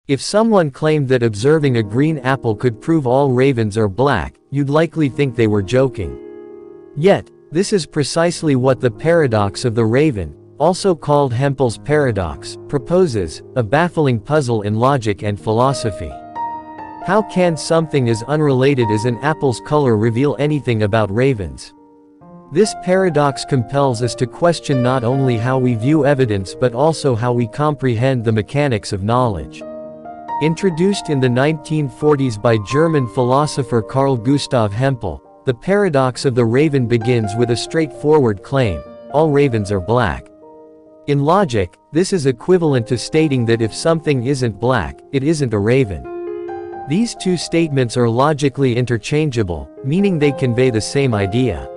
If someone claimed that observing a green apple could prove all ravens are black, you'd likely think they were joking. Yet, this is precisely what the paradox of the raven, also called Hempel's paradox, proposes, a baffling puzzle in logic and philosophy. How can something as unrelated as an apple's color reveal anything about ravens? This paradox compels us to question not only how we view evidence but also how we comprehend the mechanics of knowledge. Introduced in the 1940s by German philosopher Carl Gustav Hempel, the paradox of the raven begins with a straightforward claim: all ravens are black. In logic, this is equivalent to stating that if something isn't black, it isn't a raven. These two statements are logically interchangeable, meaning they convey the same idea.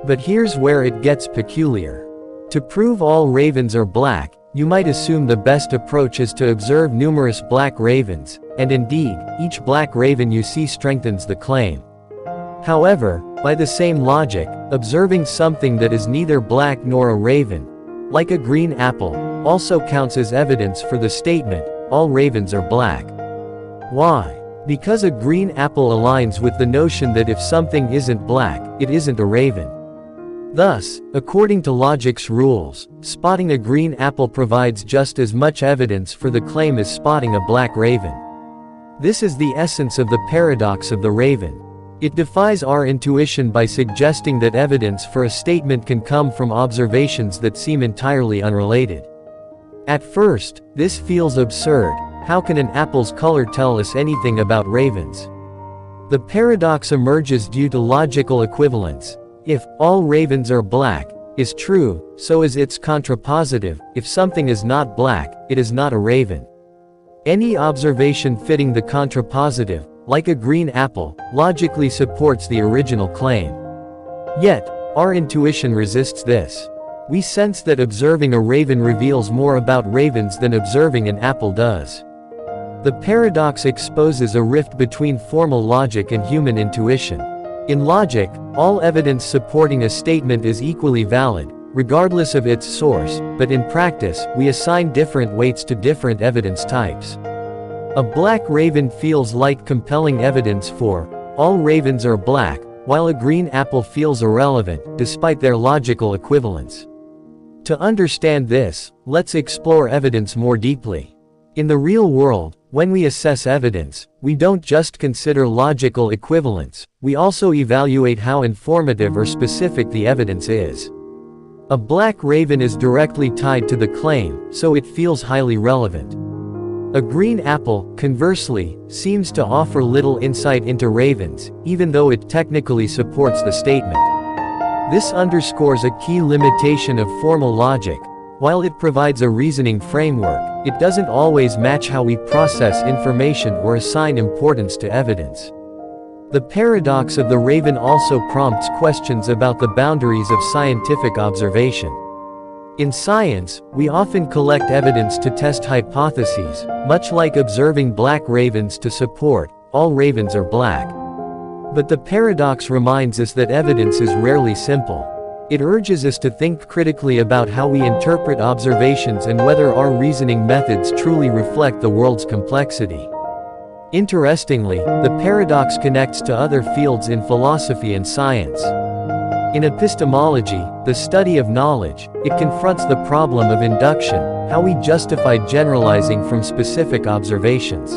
But here's where it gets peculiar. To prove all ravens are black, you might assume the best approach is to observe numerous black ravens, and indeed, each black raven you see strengthens the claim. However, by the same logic, observing something that is neither black nor a raven, like a green apple, also counts as evidence for the statement, all ravens are black. Why? Because a green apple aligns with the notion that if something isn't black, it isn't a raven. Thus, according to logic's rules, spotting a green apple provides just as much evidence for the claim as spotting a black raven. This is the essence of the paradox of the raven. It defies our intuition by suggesting that evidence for a statement can come from observations that seem entirely unrelated. At first, this feels absurd. How can an apple's color tell us anything about ravens? The paradox emerges due to logical equivalence. If all ravens are black is true, so is its contrapositive: if something is not black, it is not a raven. Any observation fitting the contrapositive, like a green apple, logically supports the original claim. Yet, our intuition resists this. We sense that observing a raven reveals more about ravens than observing an apple does. The paradox exposes a rift between formal logic and human intuition. In logic, all evidence supporting a statement is equally valid, regardless of its source, but in practice, we assign different weights to different evidence types. A black raven feels like compelling evidence for, all ravens are black, while a green apple feels irrelevant, despite their logical equivalence. To understand this, let's explore evidence more deeply. In the real world, when we assess evidence, we don't just consider logical equivalence, we also evaluate how informative or specific the evidence is. A black raven is directly tied to the claim, so it feels highly relevant. A green apple, conversely, seems to offer little insight into ravens, even though it technically supports the statement. This underscores a key limitation of formal logic. While it provides a reasoning framework, it doesn't always match how we process information or assign importance to evidence. The paradox of the raven also prompts questions about the boundaries of scientific observation. In science, we often collect evidence to test hypotheses, much like observing black ravens to support, all ravens are black. But the paradox reminds us that evidence is rarely simple. It urges us to think critically about how we interpret observations and whether our reasoning methods truly reflect the world's complexity. Interestingly, the paradox connects to other fields in philosophy and science. In epistemology, the study of knowledge, it confronts the problem of induction, how we justify generalizing from specific observations.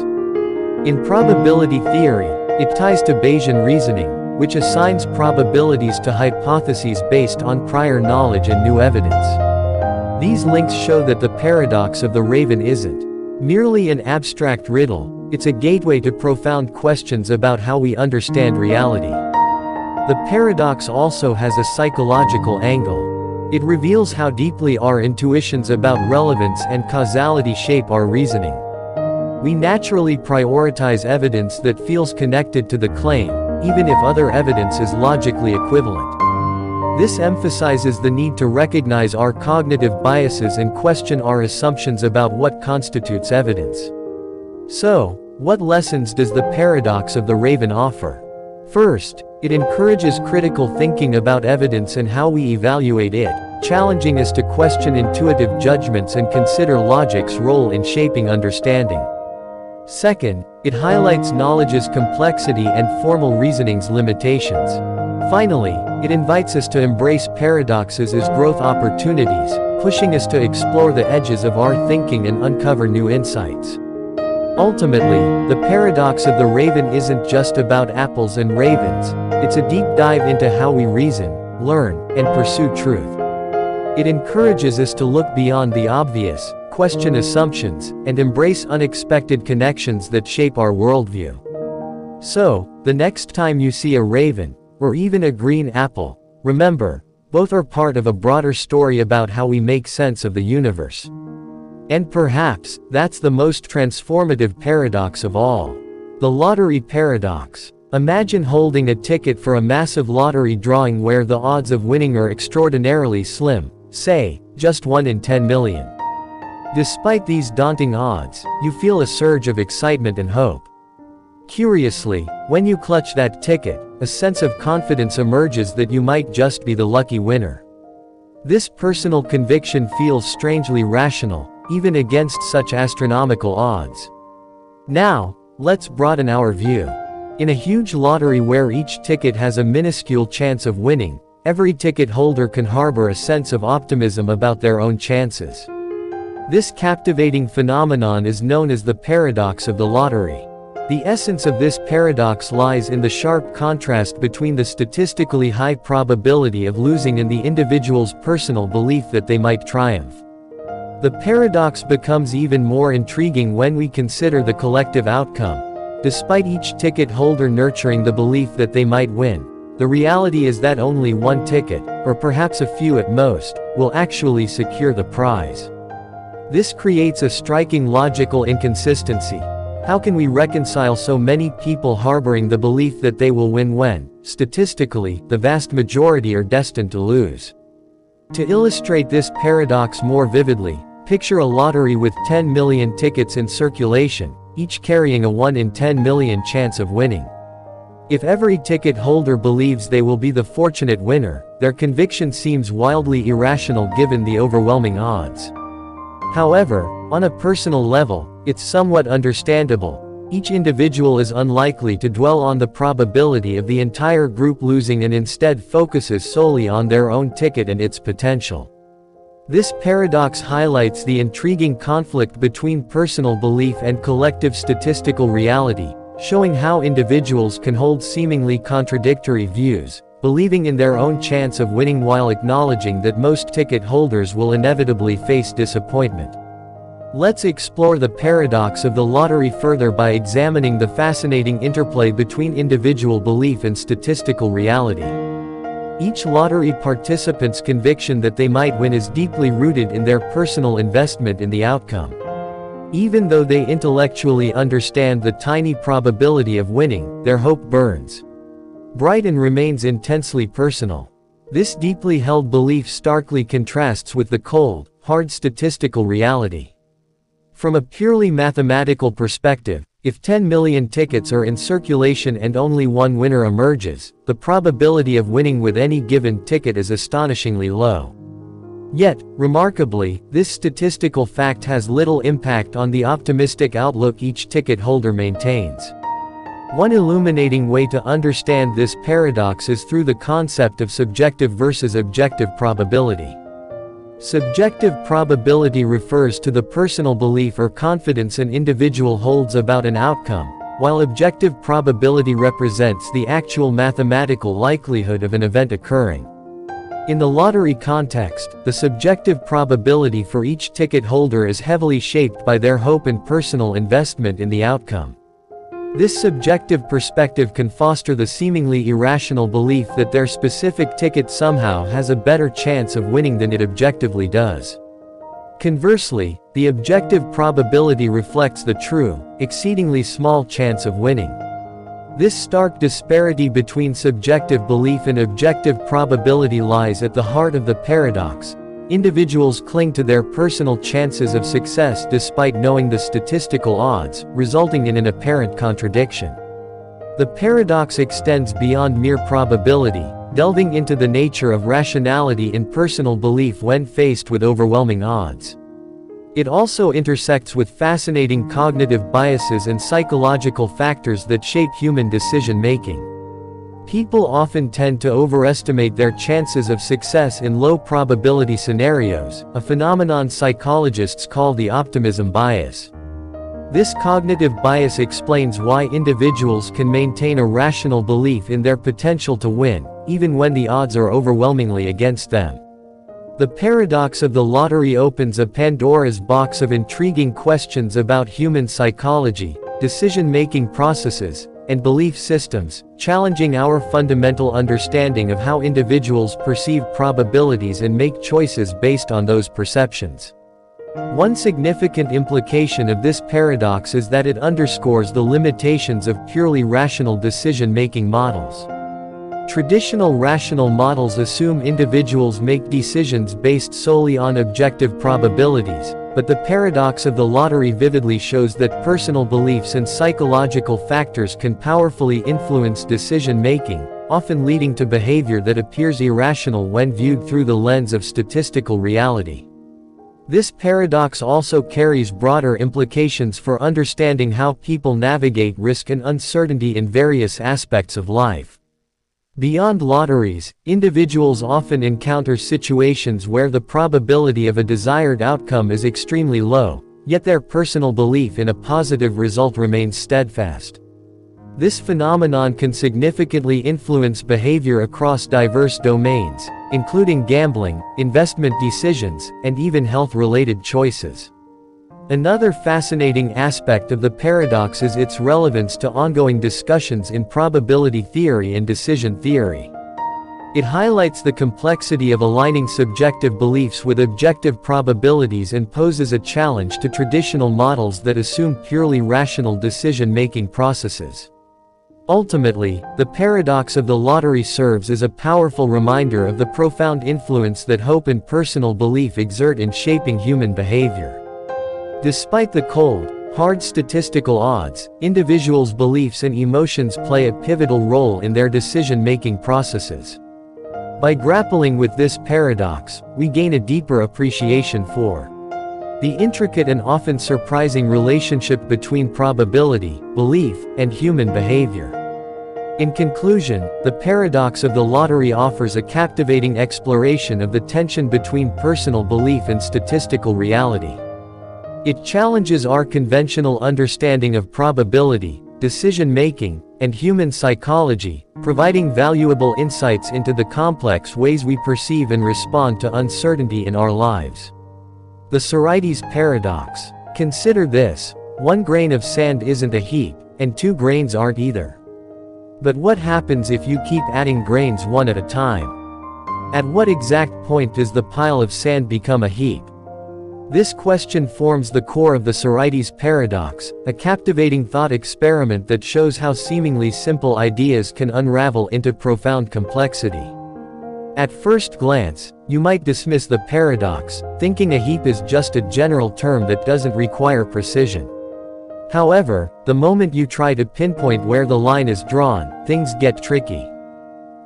In probability theory, it ties to Bayesian reasoning, which assigns probabilities to hypotheses based on prior knowledge and new evidence. These links show that the paradox of the raven isn't merely an abstract riddle, it's a gateway to profound questions about how we understand reality. The paradox also has a psychological angle. It reveals how deeply our intuitions about relevance and causality shape our reasoning. We naturally prioritize evidence that feels connected to the claim, even if other evidence is logically equivalent. This emphasizes the need to recognize our cognitive biases and question our assumptions about what constitutes evidence. So, what lessons does the paradox of the raven offer? First, it encourages critical thinking about evidence and how we evaluate it, challenging us to question intuitive judgments and consider logic's role in shaping understanding. Second, it highlights knowledge's complexity and formal reasoning's limitations. Finally, it invites us to embrace paradoxes as growth opportunities, pushing us to explore the edges of our thinking and uncover new insights. Ultimately, the paradox of the raven isn't just about apples and ravens, it's a deep dive into how we reason, learn, and pursue truth. It encourages us to look beyond the obvious, question assumptions, and embrace unexpected connections that shape our worldview. So, the next time you see a raven, or even a green apple, remember, both are part of a broader story about how we make sense of the universe. And perhaps, that's the most transformative paradox of all. The lottery paradox. Imagine holding a ticket for a massive lottery drawing where the odds of winning are extraordinarily slim, say, just 1 in 10 million. Despite these daunting odds, you feel a surge of excitement and hope. Curiously, when you clutch that ticket, a sense of confidence emerges that you might just be the lucky winner. This personal conviction feels strangely rational, even against such astronomical odds. Now, let's broaden our view. In a huge lottery where each ticket has a minuscule chance of winning, every ticket holder can harbor a sense of optimism about their own chances. This captivating phenomenon is known as the paradox of the lottery. The essence of this paradox lies in the sharp contrast between the statistically high probability of losing and the individual's personal belief that they might triumph. The paradox becomes even more intriguing when we consider the collective outcome. Despite each ticket holder nurturing the belief that they might win, the reality is that only one ticket, or perhaps a few at most, will actually secure the prize. This creates a striking logical inconsistency. How can we reconcile so many people harboring the belief that they will win when, statistically, the vast majority are destined to lose? To illustrate this paradox more vividly, picture a lottery with 10 million tickets in circulation, each carrying a 1 in 10 million chance of winning. If every ticket holder believes they will be the fortunate winner, their conviction seems wildly irrational given the overwhelming odds. However, on a personal level, it's somewhat understandable. Each individual is unlikely to dwell on the probability of the entire group losing and instead focuses solely on their own ticket and its potential. This paradox highlights the intriguing conflict between personal belief and collective statistical reality, showing how individuals can hold seemingly contradictory views, believing in their own chance of winning while acknowledging that most ticket holders will inevitably face disappointment. Let's explore the paradox of the lottery further by examining the fascinating interplay between individual belief and statistical reality. Each lottery participant's conviction that they might win is deeply rooted in their personal investment in the outcome. Even though they intellectually understand the tiny probability of winning, their hope burns bright and remains intensely personal. This deeply held belief starkly contrasts with the cold, hard statistical reality. From a purely mathematical perspective, if 10 million tickets are in circulation and only one winner emerges, the probability of winning with any given ticket is astonishingly low. Yet, remarkably, this statistical fact has little impact on the optimistic outlook each ticket holder maintains. One illuminating way to understand this paradox is through the concept of subjective versus objective probability. Subjective probability refers to the personal belief or confidence an individual holds about an outcome, while objective probability represents the actual mathematical likelihood of an event occurring. In the lottery context, the subjective probability for each ticket holder is heavily shaped by their hope and personal investment in the outcome. This subjective perspective can foster the seemingly irrational belief that their specific ticket somehow has a better chance of winning than it objectively does. Conversely, the objective probability reflects the true, exceedingly small chance of winning. This stark disparity between subjective belief and objective probability lies at the heart of the paradox. Individuals cling to their personal chances of success despite knowing the statistical odds, resulting in an apparent contradiction. The paradox extends beyond mere probability, delving into the nature of rationality in personal belief when faced with overwhelming odds. It also intersects with fascinating cognitive biases and psychological factors that shape human decision-making. People often tend to overestimate their chances of success in low-probability scenarios, a phenomenon psychologists call the optimism bias. This cognitive bias explains why individuals can maintain a rational belief in their potential to win, even when the odds are overwhelmingly against them. The paradox of the lottery opens a Pandora's box of intriguing questions about human psychology, decision-making processes, and belief systems, challenging our fundamental understanding of how individuals perceive probabilities and make choices based on those perceptions. One significant implication of this paradox is that it underscores the limitations of purely rational decision-making models. Traditional rational models assume individuals make decisions based solely on objective probabilities, but the paradox of the lottery vividly shows that personal beliefs and psychological factors can powerfully influence decision-making, often leading to behavior that appears irrational when viewed through the lens of statistical reality. This paradox also carries broader implications for understanding how people navigate risk and uncertainty in various aspects of life. Beyond lotteries, individuals often encounter situations where the probability of a desired outcome is extremely low, yet their personal belief in a positive result remains steadfast. This phenomenon can significantly influence behavior across diverse domains, including gambling, investment decisions, and even health-related choices. Another fascinating aspect of the paradox is its relevance to ongoing discussions in probability theory and decision theory. It highlights the complexity of aligning subjective beliefs with objective probabilities and poses a challenge to traditional models that assume purely rational decision-making processes. Ultimately, the paradox of the lottery serves as a powerful reminder of the profound influence that hope and personal belief exert in shaping human behavior. Despite the cold, hard statistical odds, individuals' beliefs and emotions play a pivotal role in their decision-making processes. By grappling with this paradox, we gain a deeper appreciation for the intricate and often surprising relationship between probability, belief, and human behavior. In conclusion, the paradox of the lottery offers a captivating exploration of the tension between personal belief and statistical reality. It challenges our conventional understanding of probability, decision-making, and human psychology, providing valuable insights into the complex ways we perceive and respond to uncertainty in our lives. The Sorites paradox. Consider this: 1 grain of sand isn't a heap, and 2 grains aren't either. But what happens if you keep adding grains one at a time? At what exact point does the pile of sand become a heap? This question forms the core of the Sorites paradox, a captivating thought experiment that shows how seemingly simple ideas can unravel into profound complexity. At first glance, you might dismiss the paradox, thinking a heap is just a general term that doesn't require precision. However, the moment you try to pinpoint where the line is drawn, things get tricky.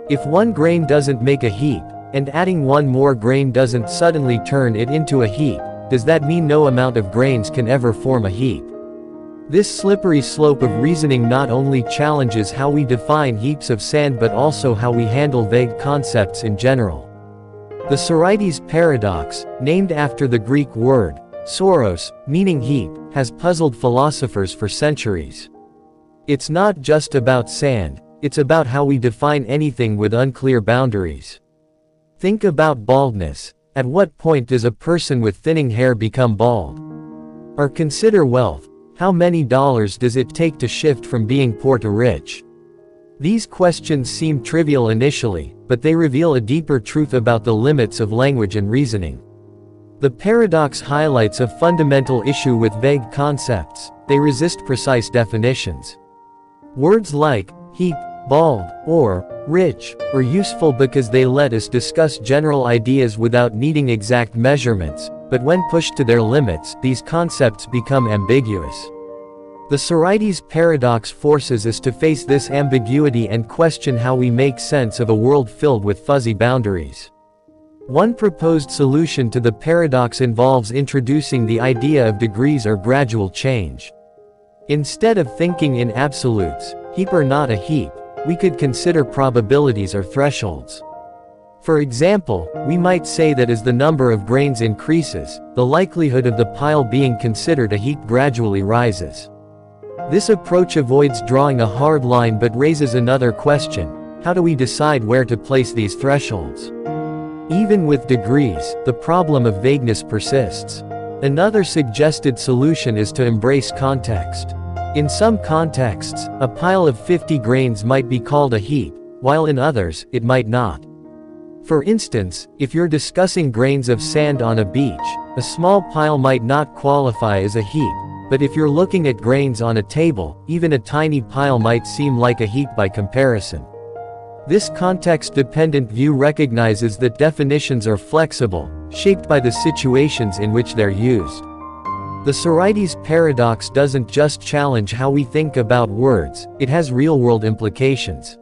If 1 grain doesn't make a heap, and adding 1 more grain doesn't suddenly turn it into a heap, does that mean no amount of grains can ever form a heap? This slippery slope of reasoning not only challenges how we define heaps of sand but also how we handle vague concepts in general. The Sorites paradox, named after the Greek word soros, meaning heap, has puzzled philosophers for centuries. It's not just about sand, it's about how we define anything with unclear boundaries. Think about baldness. At what point does a person with thinning hair become bald? Or consider wealth. How many dollars does it take to shift from being poor to rich? These questions seem trivial initially, but they reveal a deeper truth about the limits of language and reasoning. The paradox highlights a fundamental issue with vague concepts: they resist precise definitions. Words like heap, bald, or rich are useful because they let us discuss general ideas without needing exact measurements, but when pushed to their limits, these concepts become ambiguous. The Sorites paradox forces us to face this ambiguity and question how we make sense of a world filled with fuzzy boundaries. One proposed solution to the paradox involves introducing the idea of degrees or gradual change. Instead of thinking in absolutes, heap or not a heap, we could consider probabilities or thresholds. For example, we might say that as the number of grains increases, the likelihood of the pile being considered a heap gradually rises. This approach avoids drawing a hard line but raises another question: how do we decide where to place these thresholds? Even with degrees, the problem of vagueness persists. Another suggested solution is to embrace context. In some contexts, a pile of 50 grains might be called a heap, while in others, it might not. For instance, if you're discussing grains of sand on a beach, a small pile might not qualify as a heap, but if you're looking at grains on a table, even a tiny pile might seem like a heap by comparison. This context-dependent view recognizes that definitions are flexible, shaped by the situations in which they're used. The Sorites paradox doesn't just challenge how we think about words, it has real-world implications.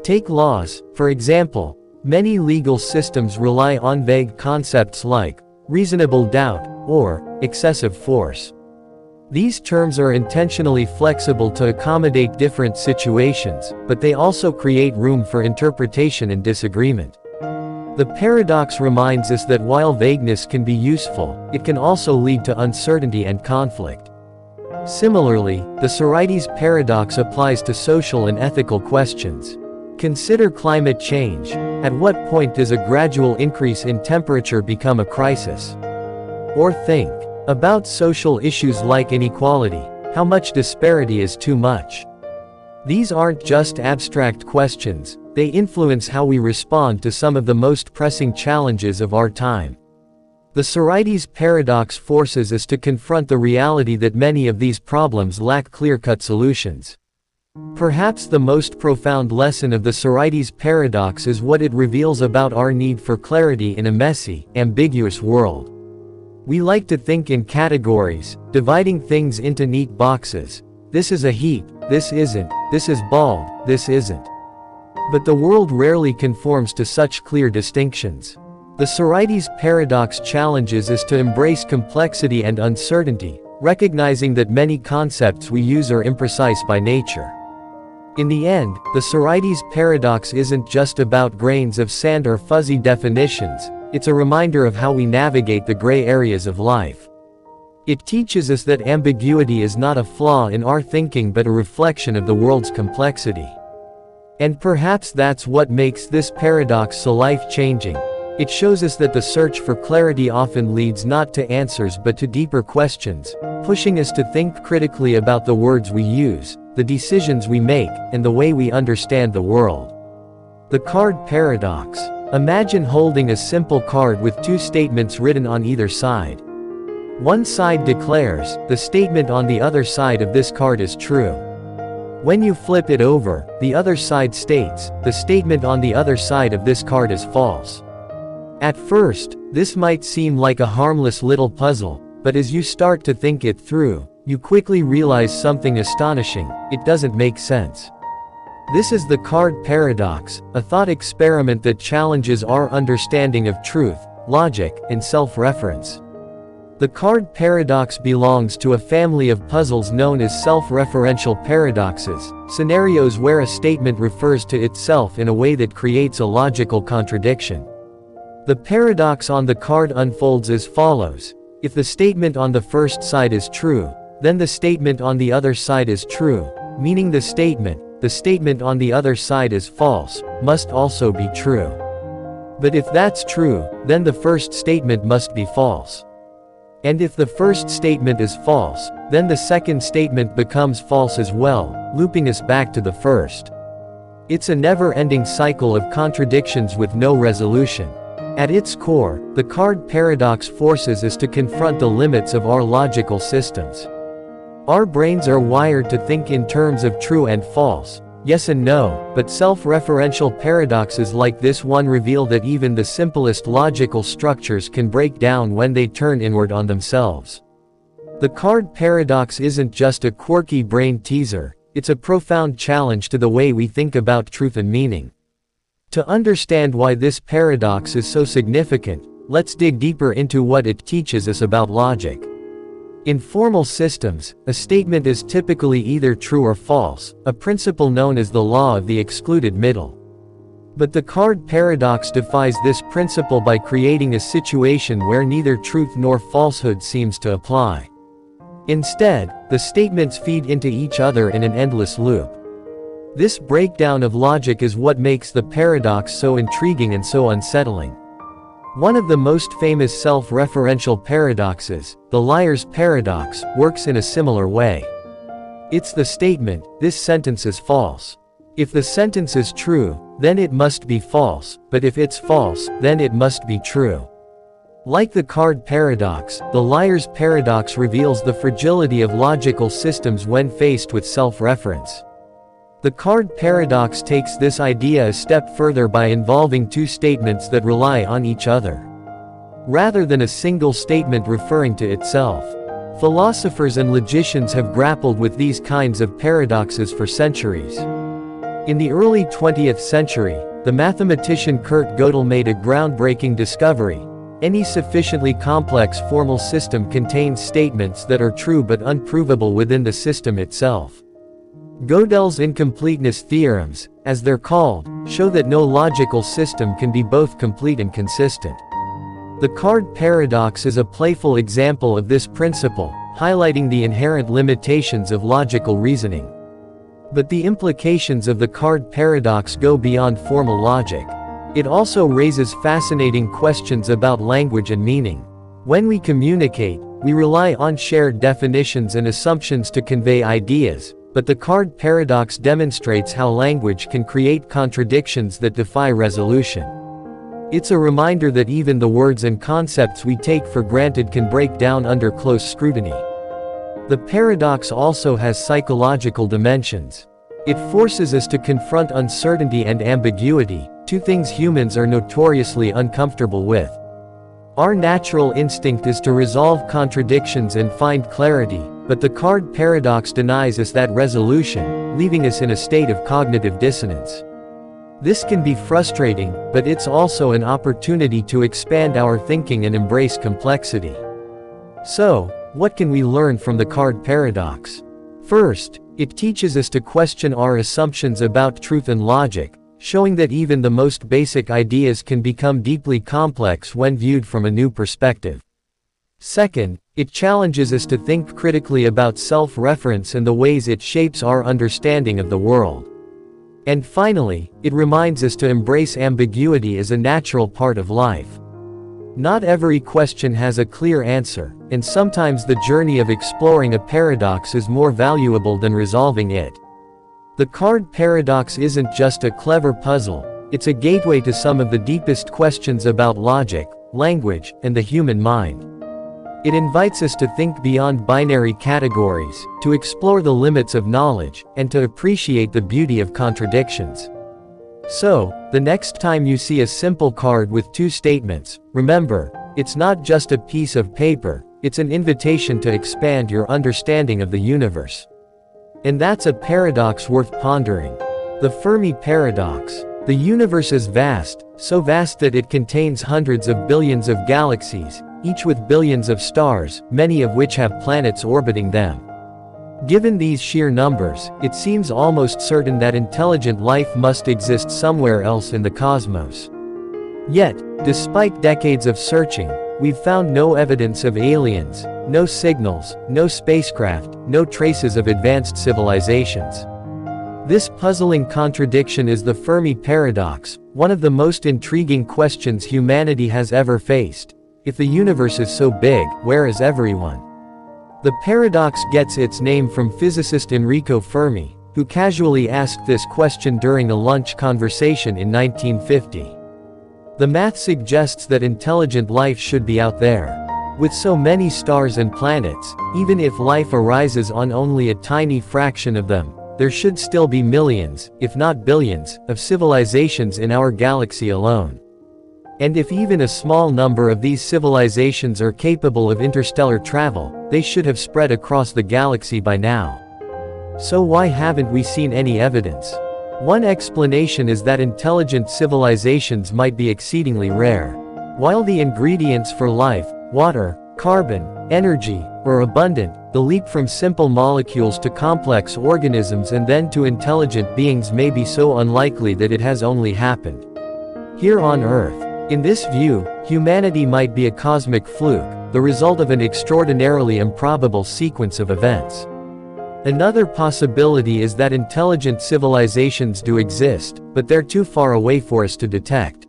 Take laws, for example. Many legal systems rely on vague concepts like reasonable doubt or excessive force. These terms are intentionally flexible to accommodate different situations, but they also create room for interpretation and disagreement. The paradox reminds us that while vagueness can be useful, it can also lead to uncertainty and conflict. Similarly, the Sorites paradox applies to social and ethical questions. Consider climate change. At what point does a gradual increase in temperature become a crisis? Or think about social issues like inequality. How much disparity is too much? These aren't just abstract questions, they influence how we respond to some of the most pressing challenges of our time. The Sorites paradox forces us to confront the reality that many of these problems lack clear-cut solutions. Perhaps the most profound lesson of the Sorites paradox is what it reveals about our need for clarity in a messy, ambiguous world. We like to think in categories, dividing things into neat boxes. This is a heap, this isn't, this is bald, this isn't. But the world rarely conforms to such clear distinctions. The Sorites paradox challenges us to embrace complexity and uncertainty, recognizing that many concepts we use are imprecise by nature. In the end, the Sorites paradox isn't just about grains of sand or fuzzy definitions, it's a reminder of how we navigate the gray areas of life. It teaches us that ambiguity is not a flaw in our thinking but a reflection of the world's complexity. And perhaps that's what makes this paradox so life-changing. It shows us that the search for clarity often leads not to answers but to deeper questions, pushing us to think critically about the words we use, the decisions we make, and the way we understand the world. The card paradox. Imagine holding a simple card with two statements written on either side. One side declares, the statement on the other side of this card is true. When you flip it over, the other side states, the statement on the other side of this card is false. At first, this might seem like a harmless little puzzle, but as you start to think it through, you quickly realize something astonishing: it doesn't make sense. This is the card paradox, a thought experiment that challenges our understanding of truth, logic, and self-reference. The card paradox belongs to a family of puzzles known as self-referential paradoxes, scenarios where a statement refers to itself in a way that creates a logical contradiction. The paradox on the card unfolds as follows: if the statement on the first side is true, then the statement on the other side is true, meaning the statement on the other side is false, must also be true. But if that's true, then the first statement must be false. And if the first statement is false, then the second statement becomes false as well, looping us back to the first. It's a never-ending cycle of contradictions with no resolution. At its core, the card paradox forces us to confront the limits of our logical systems. Our brains are wired to think in terms of true and false, yes and no, but self-referential paradoxes like this one reveal that even the simplest logical structures can break down when they turn inward on themselves. The card paradox isn't just a quirky brain teaser, it's a profound challenge to the way we think about truth and meaning. To understand why this paradox is so significant, let's dig deeper into what it teaches us about logic. In formal systems, a statement is typically either true or false, a principle known as the law of the excluded middle. But the card paradox defies this principle by creating a situation where neither truth nor falsehood seems to apply. Instead, the statements feed into each other in an endless loop. This breakdown of logic is what makes the paradox so intriguing and so unsettling. One of the most famous self-referential paradoxes, the liar's paradox, works in a similar way. It's the statement, "This sentence is false." If the sentence is true, then it must be false, but if it's false, then it must be true. Like the card paradox, the liar's paradox reveals the fragility of logical systems when faced with self-reference. The card paradox takes this idea a step further by involving two statements that rely on each other, rather than a single statement referring to itself. Philosophers and logicians have grappled with these kinds of paradoxes for centuries. In the early 20th century, the mathematician Kurt Gödel made a groundbreaking discovery. Any sufficiently complex formal system contains statements that are true but unprovable within the system itself. Gödel's incompleteness theorems, as they're called, show that no logical system can be both complete and consistent. The card paradox is a playful example of this principle, highlighting the inherent limitations of logical reasoning. But the implications of the card paradox go beyond formal logic. It also raises fascinating questions about language and meaning. When we communicate, we rely on shared definitions and assumptions to convey ideas, but the card paradox demonstrates how language can create contradictions that defy resolution. It's a reminder that even the words and concepts we take for granted can break down under close scrutiny. The paradox also has psychological dimensions. It forces us to confront uncertainty and ambiguity, two things humans are notoriously uncomfortable with. Our natural instinct is to resolve contradictions and find clarity, but the card paradox denies us that resolution, leaving us in a state of cognitive dissonance. This can be frustrating, but it's also an opportunity to expand our thinking and embrace complexity. So, what can we learn from the card paradox? First, it teaches us to question our assumptions about truth and logic, showing that even the most basic ideas can become deeply complex when viewed from a new perspective. Second, it challenges us to think critically about self-reference and the ways it shapes our understanding of the world. And finally, it reminds us to embrace ambiguity as a natural part of life. Not every question has a clear answer, and sometimes the journey of exploring a paradox is more valuable than resolving it. The card paradox isn't just a clever puzzle, it's a gateway to some of the deepest questions about logic, language, and the human mind. It invites us to think beyond binary categories, to explore the limits of knowledge, and to appreciate the beauty of contradictions. So, the next time you see a simple card with two statements, remember, it's not just a piece of paper, it's an invitation to expand your understanding of the universe. And that's a paradox worth pondering. The Fermi paradox. The universe is vast, so vast that it contains hundreds of billions of galaxies, each with billions of stars, many of which have planets orbiting them. Given these sheer numbers, it seems almost certain that intelligent life must exist somewhere else in the cosmos. Yet, despite decades of searching, we've found no evidence of aliens, no signals, no spacecraft, no traces of advanced civilizations. This puzzling contradiction is the Fermi paradox, one of the most intriguing questions humanity has ever faced. If the universe is so big, where is everyone? The paradox gets its name from physicist Enrico Fermi, who casually asked this question during a lunch conversation in 1950. The math suggests that intelligent life should be out there. With so many stars and planets, even if life arises on only a tiny fraction of them, there should still be millions, if not billions, of civilizations in our galaxy alone. And if even a small number of these civilizations are capable of interstellar travel, they should have spread across the galaxy by now. So why haven't we seen any evidence? One explanation is that intelligent civilizations might be exceedingly rare. While the ingredients for life, water, carbon, energy, are abundant, the leap from simple molecules to complex organisms and then to intelligent beings may be so unlikely that it has only happened here on Earth. In this view, humanity might be a cosmic fluke, the result of an extraordinarily improbable sequence of events. Another possibility is that intelligent civilizations do exist, but they're too far away for us to detect.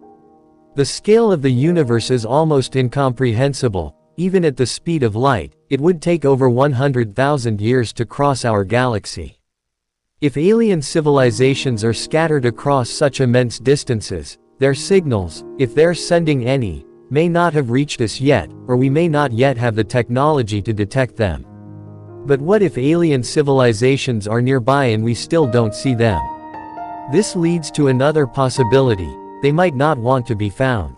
The scale of the universe is almost incomprehensible. Even at the speed of light, it would take over 100,000 years to cross our galaxy. If alien civilizations are scattered across such immense distances, their signals, if they're sending any, may not have reached us yet, or we may not yet have the technology to detect them. But what if alien civilizations are nearby and we still don't see them? This leads to another possibility: they might not want to be found.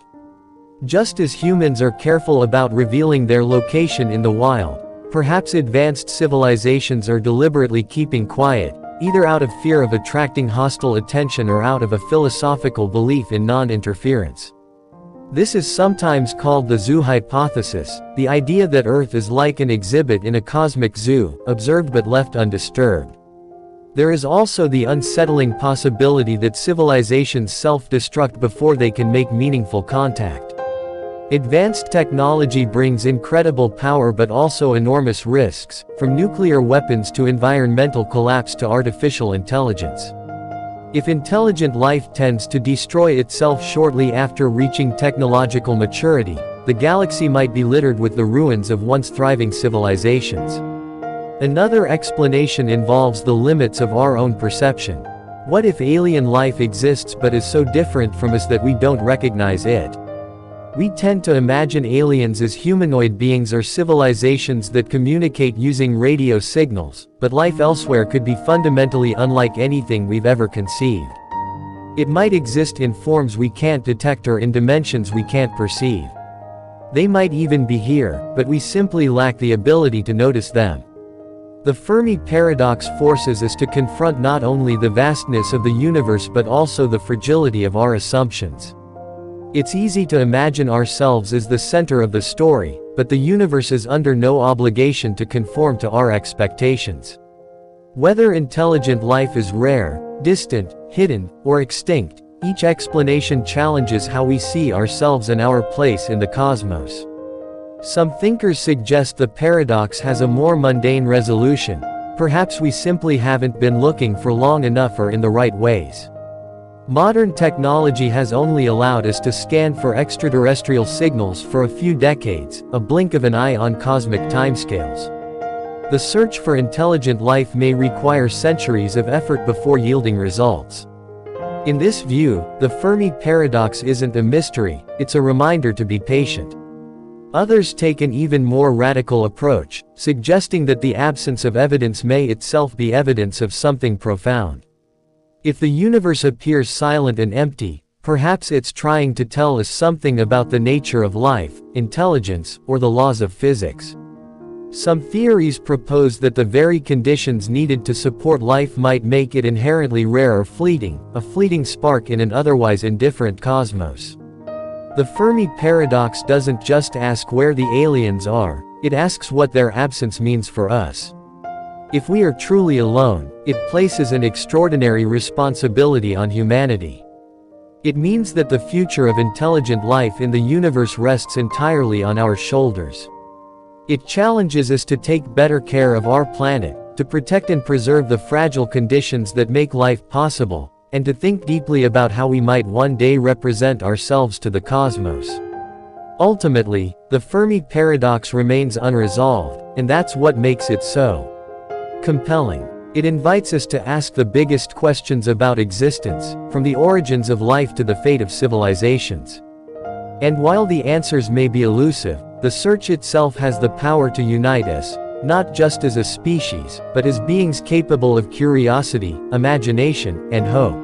Just as humans are careful about revealing their location in the wild, perhaps advanced civilizations are deliberately keeping quiet, either out of fear of attracting hostile attention or out of a philosophical belief in non-interference. This is sometimes called the zoo hypothesis, the idea that Earth is like an exhibit in a cosmic zoo, observed but left undisturbed. There is also the unsettling possibility that civilizations self-destruct before they can make meaningful contact. Advanced technology brings incredible power but also enormous risks, from nuclear weapons to environmental collapse to artificial intelligence. If intelligent life tends to destroy itself shortly after reaching technological maturity, the galaxy might be littered with the ruins of once thriving civilizations. Another explanation involves the limits of our own perception. What if alien life exists but is so different from us that we don't recognize it? We tend to imagine aliens as humanoid beings or civilizations that communicate using radio signals, but life elsewhere could be fundamentally unlike anything we've ever conceived. It might exist in forms we can't detect or in dimensions we can't perceive. They might even be here, but we simply lack the ability to notice them. The Fermi paradox forces us to confront not only the vastness of the universe but also the fragility of our assumptions. It's easy to imagine ourselves as the center of the story, but the universe is under no obligation to conform to our expectations. Whether intelligent life is rare, distant, hidden, or extinct, each explanation challenges how we see ourselves and our place in the cosmos. Some thinkers suggest the paradox has a more mundane resolution: perhaps we simply haven't been looking for long enough or in the right ways. Modern technology has only allowed us to scan for extraterrestrial signals for a few decades, a blink of an eye on cosmic timescales. The search for intelligent life may require centuries of effort before yielding results. In this view, the Fermi paradox isn't a mystery, it's a reminder to be patient. Others take an even more radical approach, suggesting that the absence of evidence may itself be evidence of something profound. If the universe appears silent and empty, perhaps it's trying to tell us something about the nature of life, intelligence, or the laws of physics. Some theories propose that the very conditions needed to support life might make it inherently rare or fleeting, a fleeting spark in an otherwise indifferent cosmos. The Fermi paradox doesn't just ask where the aliens are, it asks what their absence means for us. If we are truly alone, it places an extraordinary responsibility on humanity. It means that the future of intelligent life in the universe rests entirely on our shoulders. It challenges us to take better care of our planet, to protect and preserve the fragile conditions that make life possible, and to think deeply about how we might one day represent ourselves to the cosmos. Ultimately, the Fermi paradox remains unresolved, and that's what makes it so compelling. It invites us to ask the biggest questions about existence, from the origins of life to the fate of civilizations. And while the answers may be elusive, the search itself has the power to unite us, not just as a species, but as beings capable of curiosity, imagination, and hope.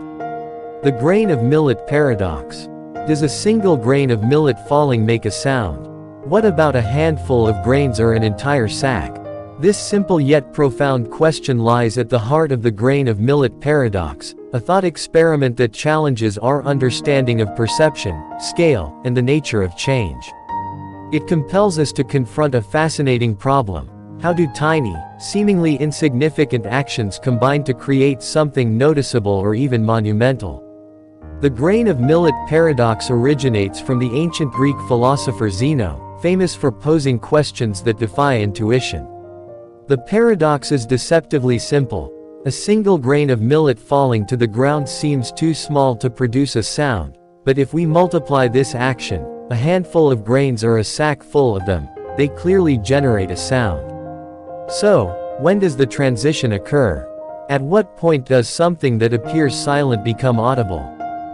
The grain of millet paradox. Does a single grain of millet falling make a sound? What about a handful of grains or an entire sack? This simple yet profound question lies at the heart of the grain of millet paradox, a thought experiment that challenges our understanding of perception, scale, and the nature of change. It compels us to confront a fascinating problem. How do tiny, seemingly insignificant actions combine to create something noticeable or even monumental? The grain of millet paradox originates from the ancient Greek philosopher Zeno, famous for posing questions that defy intuition. The paradox is deceptively simple. A single grain of millet falling to the ground seems too small to produce a sound, but if we multiply this action, a handful of grains or a sack full of them, they clearly generate a sound. So, when does the transition occur? At what point does something that appears silent become audible?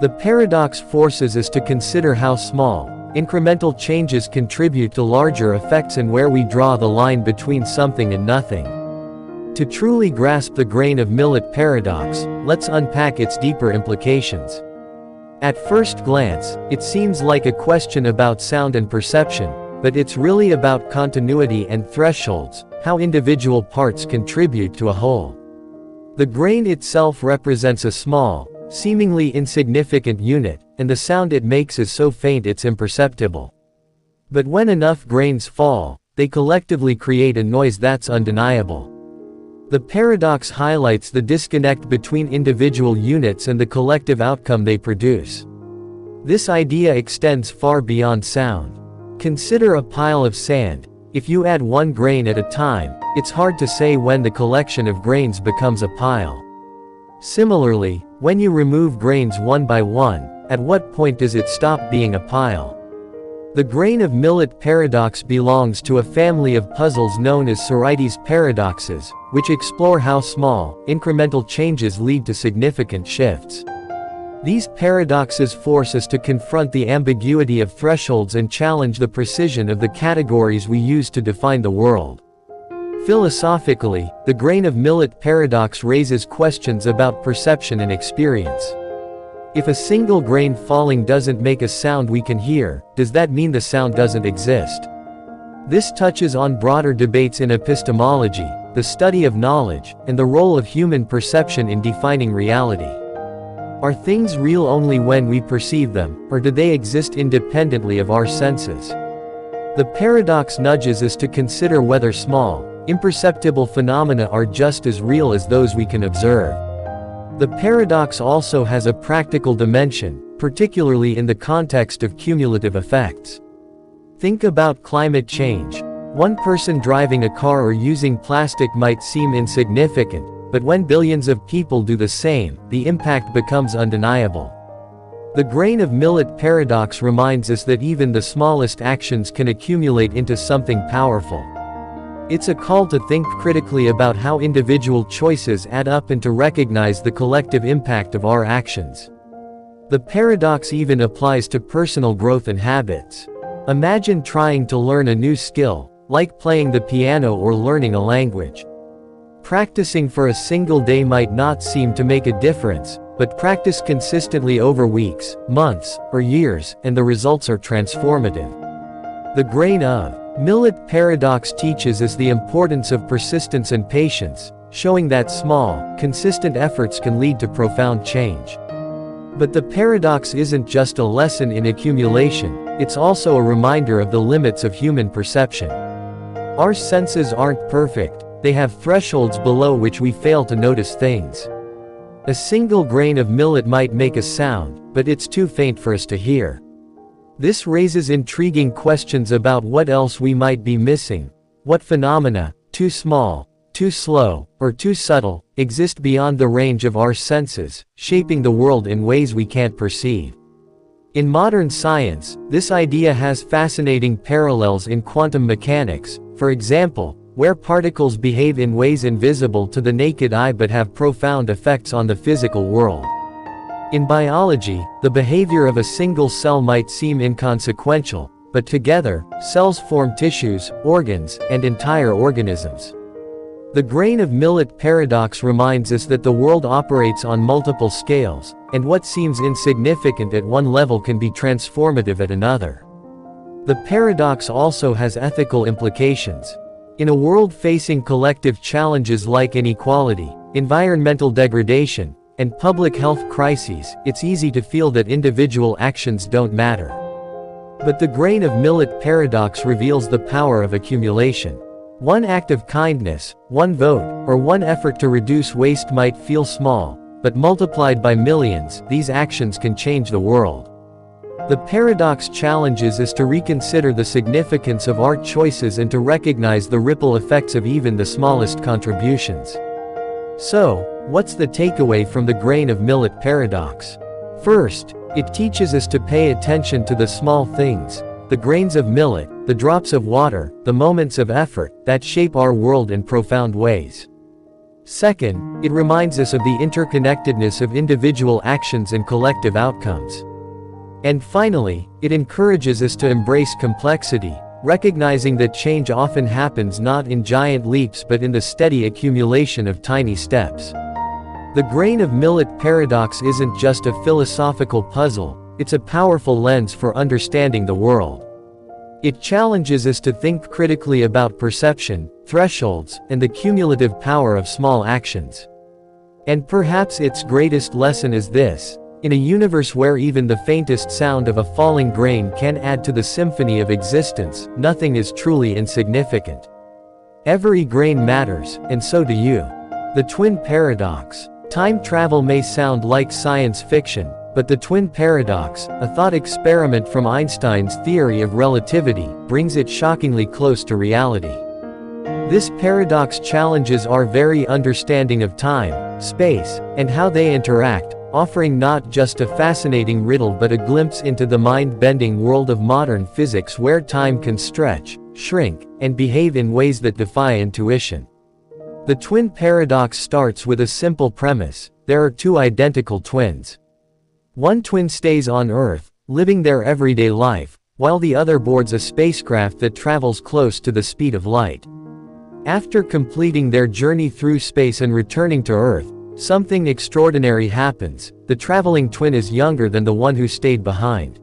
The paradox forces us to consider how small, incremental changes contribute to larger effects and where we draw the line between something and nothing. To truly grasp the grain of millet paradox, let's unpack its deeper implications. At first glance, it seems like a question about sound and perception, but it's really about continuity and thresholds, how individual parts contribute to a whole. The grain itself represents a small, seemingly insignificant unit, and the sound it makes is so faint it's imperceptible. But when enough grains fall, they collectively create a noise that's undeniable. The paradox highlights the disconnect between individual units and the collective outcome they produce. This idea extends far beyond sound. Consider a pile of sand. If you add one grain at a time, it's hard to say when the collection of grains becomes a pile. Similarly, when you remove grains one by one, at what point does it stop being a pile? The grain of millet paradox belongs to a family of puzzles known as Sorites paradoxes, which explore how small, incremental changes lead to significant shifts. These paradoxes force us to confront the ambiguity of thresholds and challenge the precision of the categories we use to define the world. Philosophically, the grain of millet paradox raises questions about perception and experience. If a single grain falling doesn't make a sound we can hear, does that mean the sound doesn't exist? This touches on broader debates in epistemology, the study of knowledge, and the role of human perception in defining reality. Are things real only when we perceive them, or do they exist independently of our senses? The paradox nudges us to consider whether small, imperceptible phenomena are just as real as those we can observe. The paradox also has a practical dimension, particularly in the context of cumulative effects. Think about climate change. One person driving a car or using plastic might seem insignificant, but when billions of people do the same, the impact becomes undeniable. The grain of millet paradox reminds us that even the smallest actions can accumulate into something powerful. It's a call to think critically about how individual choices add up and to recognize the collective impact of our actions. The paradox even applies to personal growth and habits. Imagine trying to learn a new skill, like playing the piano or learning a language. Practicing for a single day might not seem to make a difference, but practice consistently over weeks, months, or years, and the results are transformative. The grain of millet paradox teaches us the importance of persistence and patience, showing that small, consistent efforts can lead to profound change. But the paradox isn't just a lesson in accumulation, it's also a reminder of the limits of human perception. Our senses aren't perfect. They have thresholds below which we fail to notice things. A single grain of millet might make a sound, but it's too faint for us to hear. This raises intriguing questions about what else we might be missing. What phenomena, too small, too slow, or too subtle, exist beyond the range of our senses, shaping the world in ways we can't perceive? In modern science, this idea has fascinating parallels in quantum mechanics, for example, where particles behave in ways invisible to the naked eye but have profound effects on the physical world. In biology, the behavior of a single cell might seem inconsequential, but together, cells form tissues, organs, and entire organisms. The grain of millet paradox reminds us that the world operates on multiple scales, and what seems insignificant at one level can be transformative at another. The paradox also has ethical implications. In a world facing collective challenges like inequality, environmental degradation, and public health crises, it's easy to feel that individual actions don't matter. But the grain of millet paradox reveals the power of accumulation. One act of kindness, one vote, or one effort to reduce waste might feel small, but multiplied by millions, these actions can change the world. The paradox challenges us to reconsider the significance of our choices and to recognize the ripple effects of even the smallest contributions. So, what's the takeaway from the grain of millet paradox? First, it teaches us to pay attention to the small things, the grains of millet, the drops of water, the moments of effort, that shape our world in profound ways. Second, it reminds us of the interconnectedness of individual actions and collective outcomes. And finally, it encourages us to embrace complexity, recognizing that change often happens not in giant leaps but in the steady accumulation of tiny steps. The grain of millet paradox isn't just a philosophical puzzle, it's a powerful lens for understanding the world. It challenges us to think critically about perception, thresholds, and the cumulative power of small actions. And perhaps its greatest lesson is this: in a universe where even the faintest sound of a falling grain can add to the symphony of existence, nothing is truly insignificant. Every grain matters, and so do you. The twin paradox. Time travel may sound like science fiction, but the twin paradox, a thought experiment from Einstein's theory of relativity, brings it shockingly close to reality. This paradox challenges our very understanding of time, space, and how they interact, offering not just a fascinating riddle but a glimpse into the mind-bending world of modern physics where time can stretch, shrink, and behave in ways that defy intuition. The twin paradox starts with a simple premise: there are two identical twins. One twin stays on Earth, living their everyday life, while the other boards a spacecraft that travels close to the speed of light. After completing their journey through space and returning to Earth, something extraordinary happens: the traveling twin is younger than the one who stayed behind.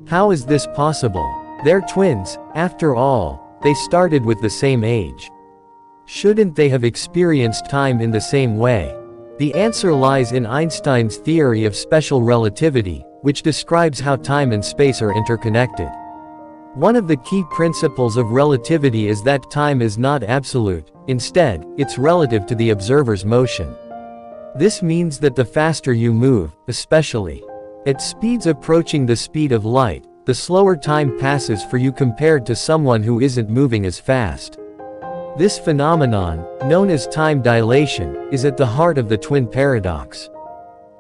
How is this possible? They're twins, after all. They started with the same age. Shouldn't they have experienced time in the same way? The answer lies in Einstein's theory of special relativity, which describes how time and space are interconnected. One of the key principles of relativity is that time is not absolute; instead, it's relative to the observer's motion. This means that the faster you move, especially at speeds approaching the speed of light, the slower time passes for you compared to someone who isn't moving as fast. This phenomenon, known as time dilation, is at the heart of the twin paradox.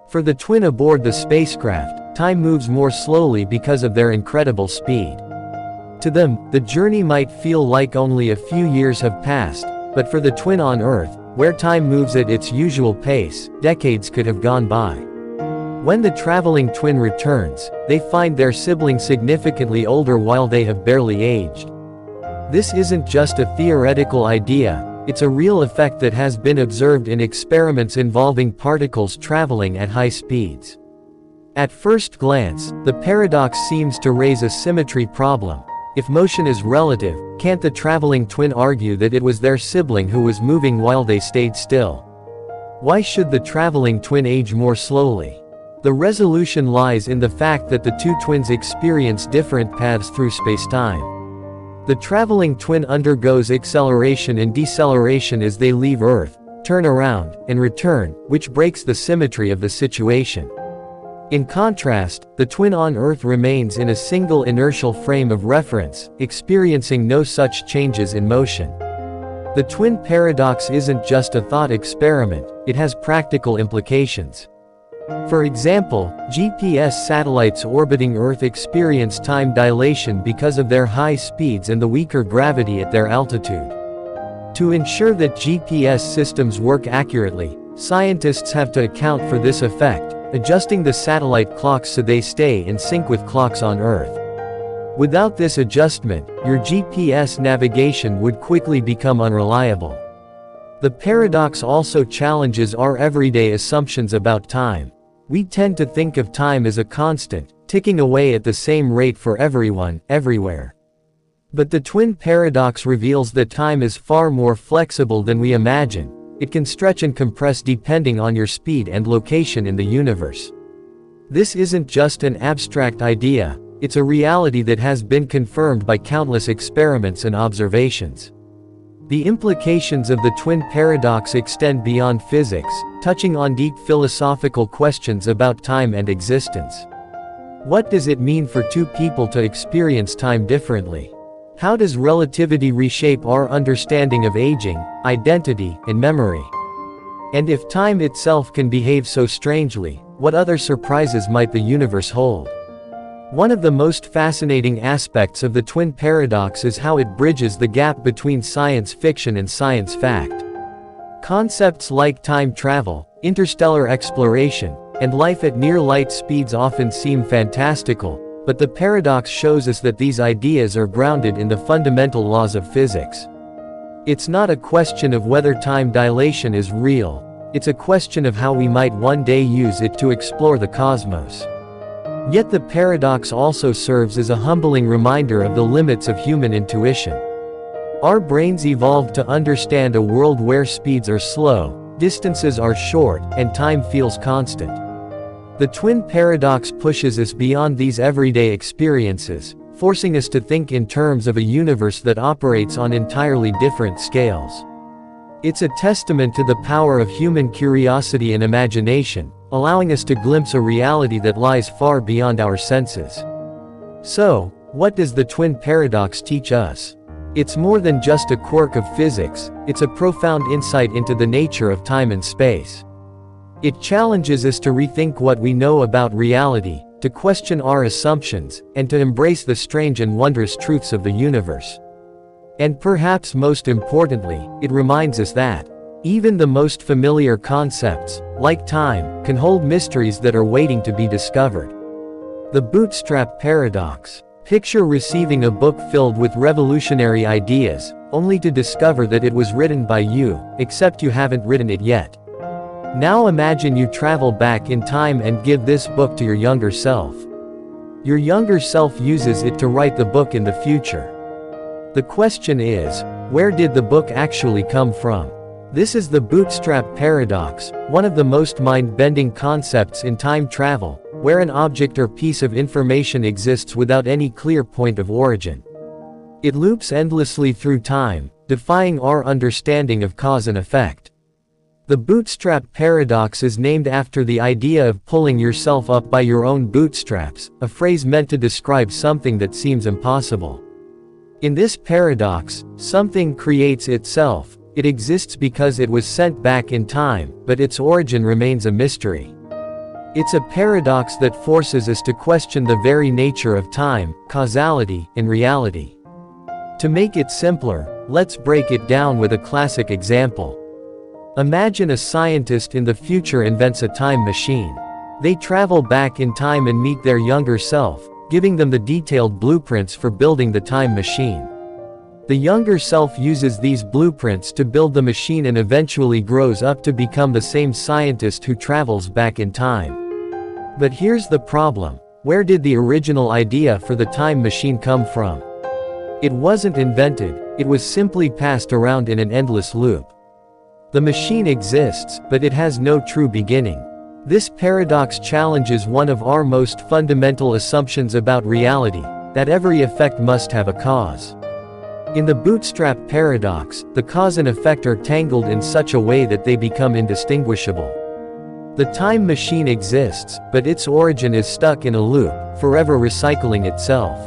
For the twin aboard the spacecraft, time moves more slowly because of their incredible speed. To them, the journey might feel like only a few years have passed, but for the twin on Earth, where time moves at its usual pace, decades could have gone by. When the traveling twin returns, they find their sibling significantly older while they have barely aged. This isn't just a theoretical idea, it's a real effect that has been observed in experiments involving particles traveling at high speeds. At first glance, the paradox seems to raise a symmetry problem. If motion is relative, can't the traveling twin argue that it was their sibling who was moving while they stayed still? Why should the traveling twin age more slowly? The resolution lies in the fact that the two twins experience different paths through space-time. The traveling twin undergoes acceleration and deceleration as they leave Earth, turn around, and return, which breaks the symmetry of the situation. In contrast, the twin on Earth remains in a single inertial frame of reference, experiencing no such changes in motion. The twin paradox isn't just a thought experiment, it has practical implications. For example, GPS satellites orbiting Earth experience time dilation because of their high speeds and the weaker gravity at their altitude. To ensure that GPS systems work accurately, scientists have to account for this effect, adjusting the satellite clocks so they stay in sync with clocks on Earth. Without this adjustment, your GPS navigation would quickly become unreliable. The paradox also challenges our everyday assumptions about time. We tend to think of time as a constant, ticking away at the same rate for everyone, everywhere. But the twin paradox reveals that time is far more flexible than we imagine. it can stretch and compress depending on your speed and location in the universe. This isn't just an abstract idea, it's a reality that has been confirmed by countless experiments and observations. The implications of the twin paradox extend beyond physics, touching on deep philosophical questions about time and existence. What does it mean for two people to experience time differently? How does relativity reshape our understanding of aging, identity, and memory? And if time itself can behave so strangely, what other surprises might the universe hold? One of the most fascinating aspects of the twin paradox is how it bridges the gap between science fiction and science fact. Concepts like time travel, interstellar exploration, and life at near light speeds often seem fantastical, but the paradox shows us that these ideas are grounded in the fundamental laws of physics. It's not a question of whether time dilation is real, it's a question of how we might one day use it to explore the cosmos. Yet the paradox also serves as a humbling reminder of the limits of human intuition. Our brains evolved to understand a world where speeds are slow, distances are short, and time feels constant. The twin paradox pushes us beyond these everyday experiences, forcing us to think in terms of a universe that operates on entirely different scales. It's a testament to the power of human curiosity and imagination, allowing us to glimpse a reality that lies far beyond our senses. So, what does the twin paradox teach us? It's more than just a quirk of physics, it's a profound insight into the nature of time and space. It challenges us to rethink what we know about reality, to question our assumptions, and to embrace the strange and wondrous truths of the universe. And perhaps most importantly, it reminds us that even the most familiar concepts, like time, can hold mysteries that are waiting to be discovered. The bootstrap paradox. Picture receiving a book filled with revolutionary ideas, only to discover that it was written by you, except you haven't written it yet. Now imagine you travel back in time and give this book to your younger self. Your younger self uses it to write the book in the future. The question is, where did the book actually come from? This is the bootstrap paradox, one of the most mind-bending concepts in time travel, where an object or piece of information exists without any clear point of origin. It loops endlessly through time, defying our understanding of cause and effect. The bootstrap paradox is named after the idea of pulling yourself up by your own bootstraps, a phrase meant to describe something that seems impossible. In this paradox, something creates itself. It exists because it was sent back in time, but its origin remains a mystery. It's a paradox that forces us to question the very nature of time, causality, and reality. To make it simpler, let's break it down with a classic example. Imagine a scientist in the future invents a time machine. They travel back in time and meet their younger self, giving them the detailed blueprints for building the time machine. The younger self uses these blueprints to build the machine and eventually grows up to become the same scientist who travels back in time. But here's the problem. Where did the original idea for the time machine come from? It wasn't invented, it was simply passed around in an endless loop. The machine exists, but it has no true beginning. This paradox challenges one of our most fundamental assumptions about reality, that every effect must have a cause. In the bootstrap paradox, the cause and effect are tangled in such a way that they become indistinguishable. The time machine exists, but its origin is stuck in a loop, forever recycling itself.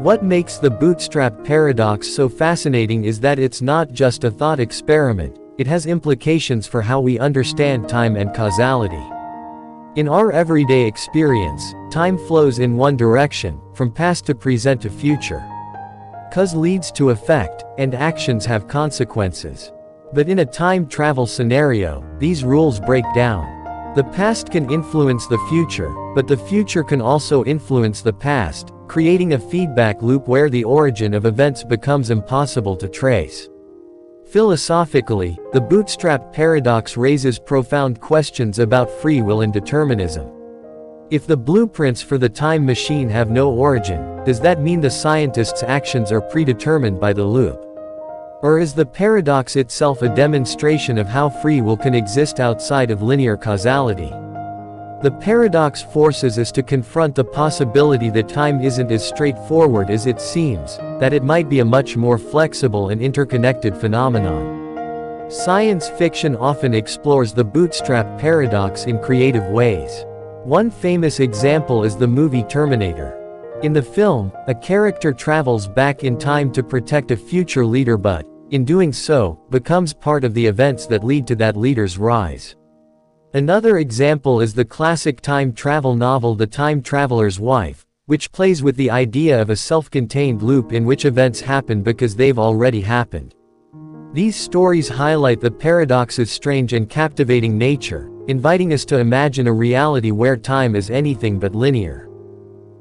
What makes the bootstrap paradox so fascinating is that it's not just a thought experiment, it has implications for how we understand time and causality. In our everyday experience, time flows in one direction, from past to present to future. Cause leads to effect, and actions have consequences. But in a time travel scenario, these rules break down. The past can influence the future, but the future can also influence the past, creating a feedback loop where the origin of events becomes impossible to trace. Philosophically, the bootstrap paradox raises profound questions about free will and determinism. If the blueprints for the time machine have no origin, does that mean the scientist's actions are predetermined by the loop? Or is the paradox itself a demonstration of how free will can exist outside of linear causality? The paradox forces us to confront the possibility that time isn't as straightforward as it seems, that it might be a much more flexible and interconnected phenomenon. Science fiction often explores the bootstrap paradox in creative ways. One famous example is the movie Terminator. In the film, a character travels back in time to protect a future leader but, in doing so, becomes part of the events that lead to that leader's rise. Another example is the classic time travel novel The Time Traveler's Wife, which plays with the idea of a self-contained loop in which events happen because they've already happened. These stories highlight the paradox's strange and captivating nature, inviting us to imagine a reality where time is anything but linear.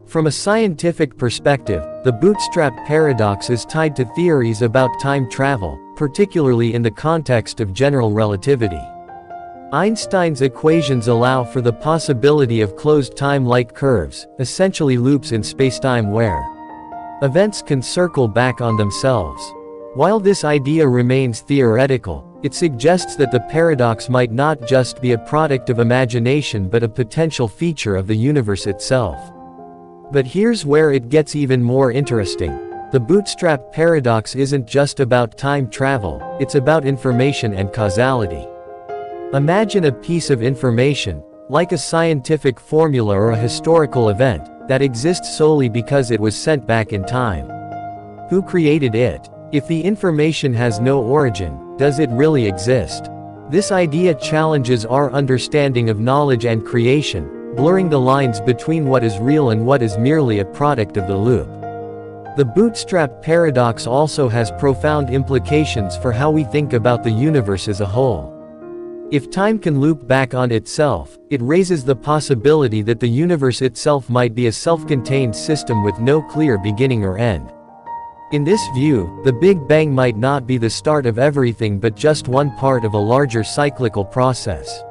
From a scientific perspective, the bootstrap paradox is tied to theories about time travel, particularly in the context of general relativity. Einstein's equations allow for the possibility of closed time-like curves, essentially loops in spacetime where events can circle back on themselves. While this idea remains theoretical, it suggests that the paradox might not just be a product of imagination but a potential feature of the universe itself. But here's where it gets even more interesting. The bootstrap paradox isn't just about time travel, it's about information and causality. Imagine a piece of information, like a scientific formula or a historical event, that exists solely because it was sent back in time. Who created it? If the information has no origin, does it really exist? This idea challenges our understanding of knowledge and creation, blurring the lines between what is real and what is merely a product of the loop. The bootstrap paradox also has profound implications for how we think about the universe as a whole. If time can loop back on itself, it raises the possibility that the universe itself might be a self-contained system with no clear beginning or end. In this view, the Big Bang might not be the start of everything but just one part of a larger cyclical process.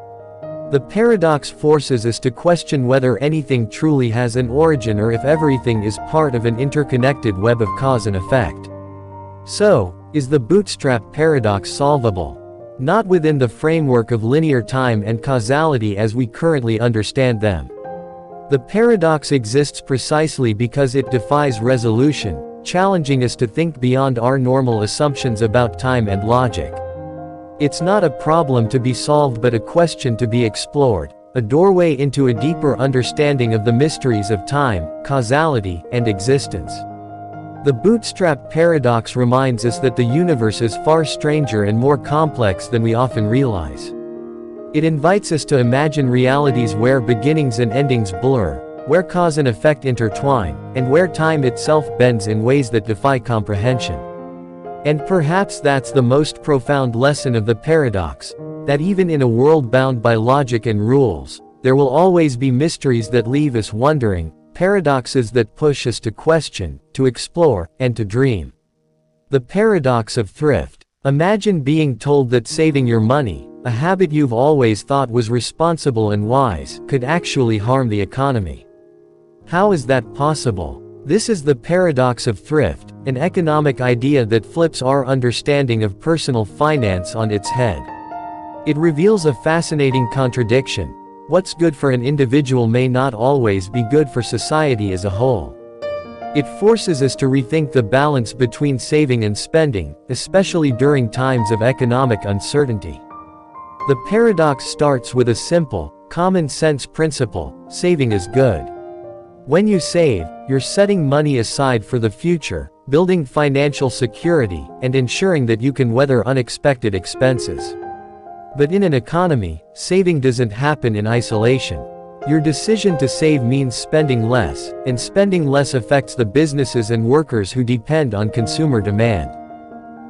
The paradox forces us to question whether anything truly has an origin or if everything is part of an interconnected web of cause and effect. So, is the bootstrap paradox solvable? Not within the framework of linear time and causality as we currently understand them. The paradox exists precisely because it defies resolution, challenging us to think beyond our normal assumptions about time and logic. It's not a problem to be solved but a question to be explored, a doorway into a deeper understanding of the mysteries of time, causality, and existence. The bootstrap paradox reminds us that the universe is far stranger and more complex than we often realize. It invites us to imagine realities where beginnings and endings blur, where cause and effect intertwine, and where time itself bends in ways that defy comprehension. And perhaps that's the most profound lesson of the paradox, that even in a world bound by logic and rules, there will always be mysteries that leave us wondering, paradoxes that push us to question, to explore, and to dream. The paradox of thrift. Imagine being told that saving your money, a habit you've always thought was responsible and wise, could actually harm the economy. How is that possible? This is the paradox of thrift, an economic idea that flips our understanding of personal finance on its head. It reveals a fascinating contradiction. What's good for an individual may not always be good for society as a whole. It forces us to rethink the balance between saving and spending, especially during times of economic uncertainty. The paradox starts with a simple, common-sense principle: saving is good. When you save, you're setting money aside for the future, building financial security, and ensuring that you can weather unexpected expenses. But in an economy, saving doesn't happen in isolation. Your decision to save means spending less, and spending less affects the businesses and workers who depend on consumer demand.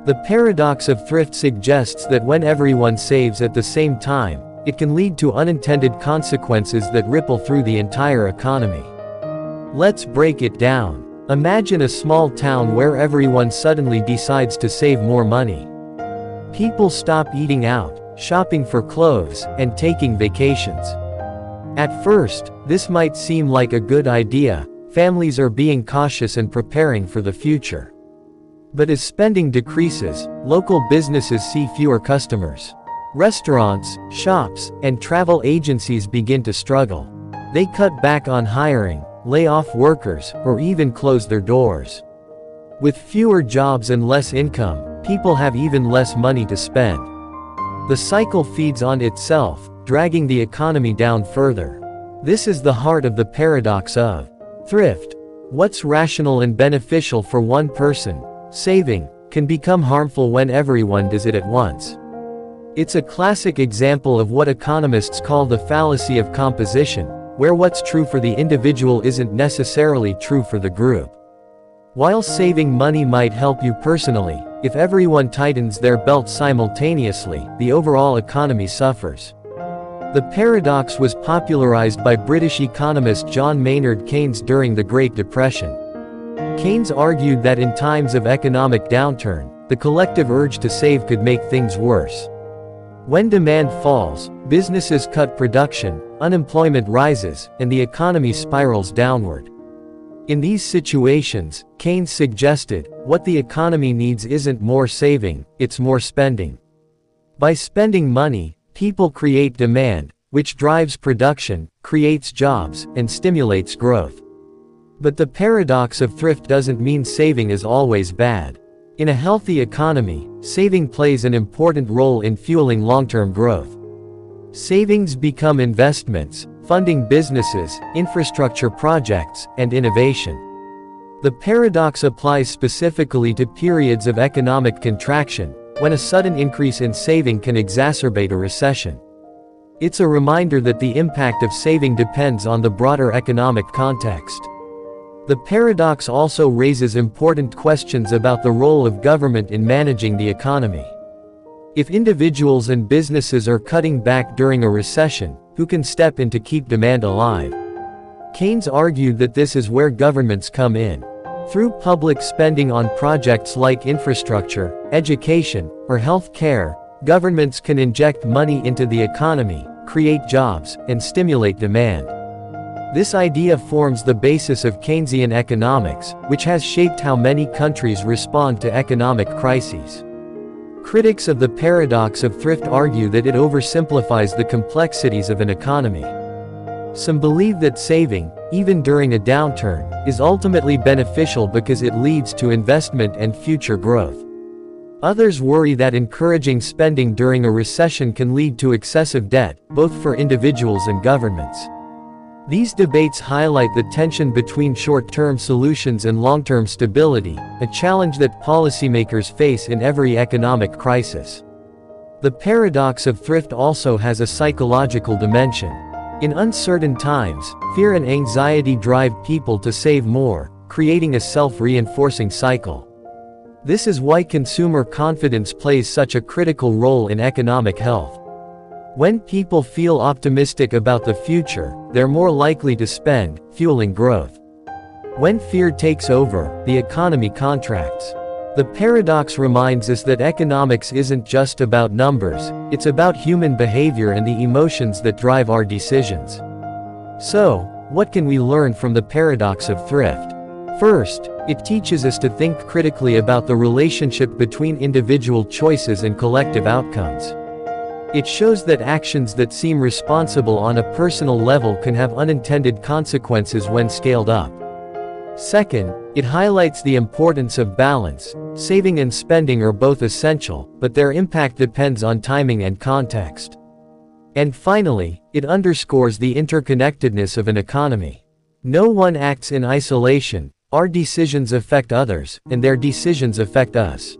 The paradox of thrift suggests that when everyone saves at the same time, it can lead to unintended consequences that ripple through the entire economy. Let's break it down. Imagine a small town where everyone suddenly decides to save more money. People stop eating out, shopping for clothes, and taking vacations. At first, this might seem like a good idea. Families are being cautious and preparing for the future. But as spending decreases, local businesses see fewer customers. Restaurants, shops, and travel agencies begin to struggle. They cut back on hiring, lay off workers, or even close their doors. With fewer jobs and less income, people have even less money to spend. The cycle feeds on itself, dragging the economy down further. This is the heart of the paradox of thrift. What's rational and beneficial for one person, saving, can become harmful when everyone does it at once. It's a classic example of what economists call the fallacy of composition, where what's true for the individual isn't necessarily true for the group. While saving money might help you personally, if everyone tightens their belts simultaneously, the overall economy suffers. The paradox was popularized by British economist John Maynard Keynes during the Great Depression. Keynes argued that in times of economic downturn, the collective urge to save could make things worse. When demand falls, businesses cut production, unemployment rises, and the economy spirals downward. In these situations, Keynes suggested, what the economy needs isn't more saving, it's more spending. By spending money, people create demand, which drives production, creates jobs, and stimulates growth. But the paradox of thrift doesn't mean saving is always bad. In a healthy economy, saving plays an important role in fueling long-term growth. Savings become investments, funding businesses, infrastructure projects, and innovation. The paradox applies specifically to periods of economic contraction, when a sudden increase in saving can exacerbate a recession. It's a reminder that the impact of saving depends on the broader economic context. The paradox also raises important questions about the role of government in managing the economy. If individuals and businesses are cutting back during a recession, who can step in to keep demand alive? Keynes argued that this is where governments come in. Through public spending on projects like infrastructure, education, or health care, governments can inject money into the economy, create jobs, and stimulate demand. This idea forms the basis of Keynesian economics, which has shaped how many countries respond to economic crises. Critics of the paradox of thrift argue that it oversimplifies the complexities of an economy. Some believe that saving, even during a downturn, is ultimately beneficial because it leads to investment and future growth. Others worry that encouraging spending during a recession can lead to excessive debt, both for individuals and governments. These debates highlight the tension between short-term solutions and long-term stability, a challenge that policymakers face in every economic crisis. The paradox of thrift also has a psychological dimension. In uncertain times, fear and anxiety drive people to save more, creating a self-reinforcing cycle. This is why consumer confidence plays such a critical role in economic health. When people feel optimistic about the future, they're more likely to spend, fueling growth. When fear takes over, the economy contracts. The paradox reminds us that economics isn't just about numbers, it's about human behavior and the emotions that drive our decisions. So, what can we learn from the paradox of thrift? First, it teaches us to think critically about the relationship between individual choices and collective outcomes. It shows that actions that seem responsible on a personal level can have unintended consequences when scaled up. Second, it highlights the importance of balance. Saving and spending are both essential, but their impact depends on timing and context. And finally, it underscores the interconnectedness of an economy. No one acts in isolation. Our decisions affect others, and their decisions affect us.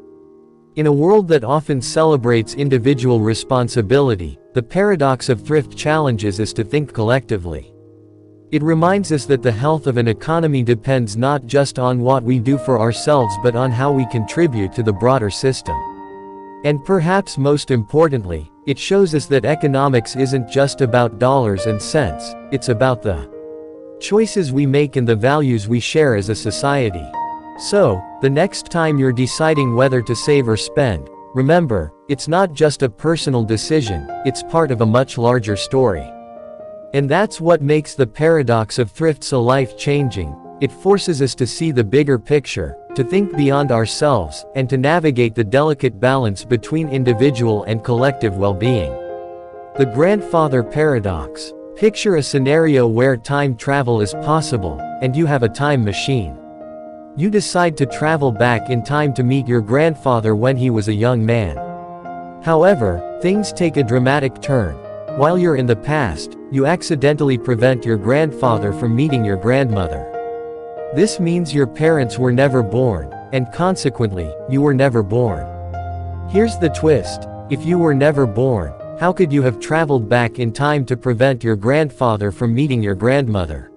In a world that often celebrates individual responsibility, the paradox of thrift challenges us to think collectively. It reminds us that the health of an economy depends not just on what we do for ourselves but on how we contribute to the broader system. And perhaps most importantly, it shows us that economics isn't just about dollars and cents, it's about the choices we make and the values we share as a society. So, the next time you're deciding whether to save or spend, remember, it's not just a personal decision, it's part of a much larger story. And that's what makes the paradox of thrift so life-changing. It forces us to see the bigger picture, to think beyond ourselves, and to navigate the delicate balance between individual and collective well-being. The grandfather paradox. Picture a scenario where time travel is possible, and you have a time machine. You decide to travel back in time to meet your grandfather when he was a young man. However, things take a dramatic turn. While you're in the past, you accidentally prevent your grandfather from meeting your grandmother. This means your parents were never born, and consequently, you were never born. Here's the twist. If you were never born, how could you have traveled back in time to prevent your grandfather from meeting your grandmother?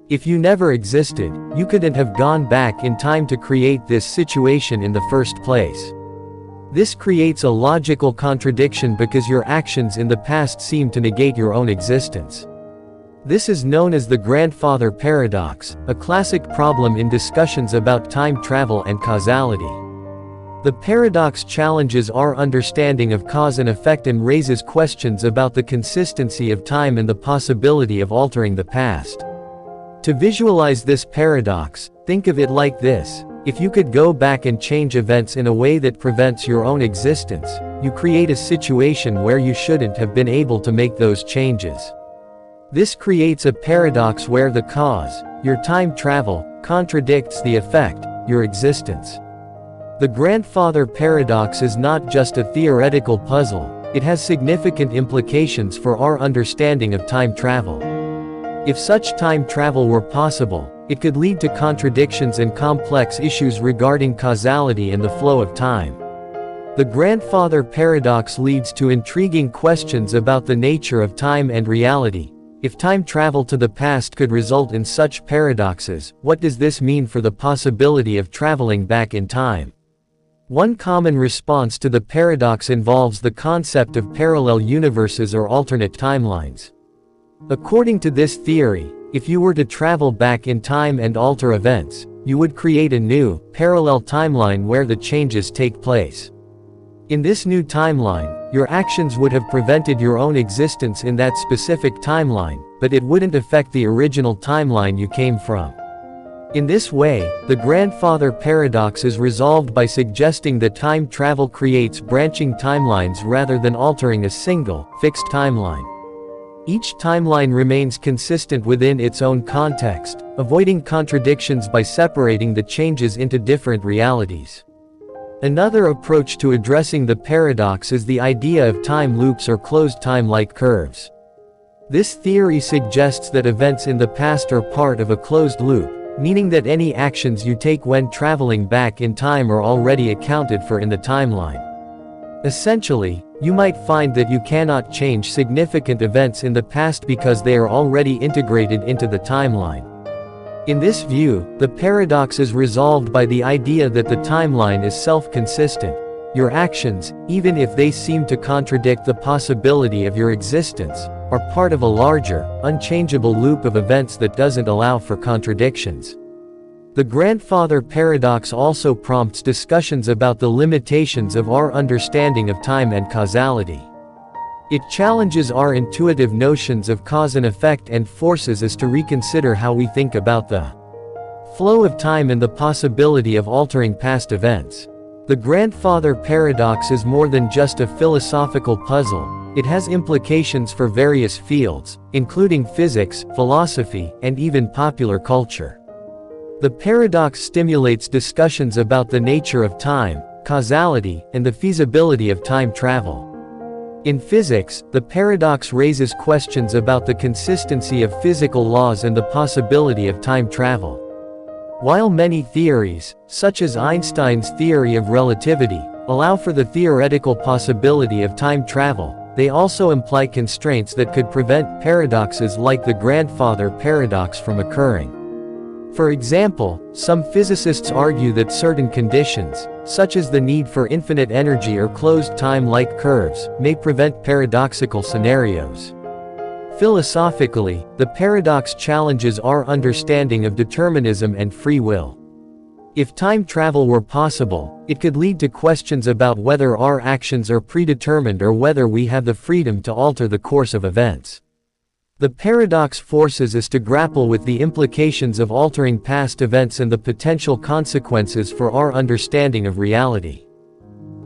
If you never existed, you couldn't have gone back in time to create this situation in the first place. This creates a logical contradiction because your actions in the past seem to negate your own existence. This is known as the grandfather paradox, a classic problem in discussions about time travel and causality. The paradox challenges our understanding of cause and effect and raises questions about the consistency of time and the possibility of altering the past. To visualize this paradox, think of it like this. If you could go back and change events in a way that prevents your own existence, you create a situation where you shouldn't have been able to make those changes. This creates a paradox where the cause, your time travel, contradicts the effect, your existence. The grandfather paradox is not just a theoretical puzzle, it has significant implications for our understanding of time travel. If such time travel were possible, it could lead to contradictions and complex issues regarding causality and the flow of time. The grandfather paradox leads to intriguing questions about the nature of time and reality. If time travel to the past could result in such paradoxes, what does this mean for the possibility of traveling back in time? One common response to the paradox involves the concept of parallel universes or alternate timelines. According to this theory, if you were to travel back in time and alter events, you would create a new, parallel timeline where the changes take place. In this new timeline, your actions would have prevented your own existence in that specific timeline, but it wouldn't affect the original timeline you came from. In this way, the grandfather paradox is resolved by suggesting that time travel creates branching timelines rather than altering a single, fixed timeline. Each timeline remains consistent within its own context, avoiding contradictions by separating the changes into different realities. Another approach to addressing the paradox is the idea of time loops or closed time-like curves. This theory suggests that events in the past are part of a closed loop, meaning that any actions you take when traveling back in time are already accounted for in the timeline. Essentially, you might find that you cannot change significant events in the past because they are already integrated into the timeline. In this view, the paradox is resolved by the idea that the timeline is self-consistent. Your actions, even if they seem to contradict the possibility of your existence, are part of a larger, unchangeable loop of events that doesn't allow for contradictions. The grandfather paradox also prompts discussions about the limitations of our understanding of time and causality. It challenges our intuitive notions of cause and effect and forces us to reconsider how we think about the flow of time and the possibility of altering past events. The grandfather paradox is more than just a philosophical puzzle, it has implications for various fields, including physics, philosophy, and even popular culture. The paradox stimulates discussions about the nature of time, causality, and the feasibility of time travel. In physics, the paradox raises questions about the consistency of physical laws and the possibility of time travel. While many theories, such as Einstein's theory of relativity, allow for the theoretical possibility of time travel, they also imply constraints that could prevent paradoxes like the grandfather paradox from occurring. For example, some physicists argue that certain conditions, such as the need for infinite energy or closed time-like curves, may prevent paradoxical scenarios. Philosophically, the paradox challenges our understanding of determinism and free will. If time travel were possible, it could lead to questions about whether our actions are predetermined or whether we have the freedom to alter the course of events. The paradox forces us to grapple with the implications of altering past events and the potential consequences for our understanding of reality.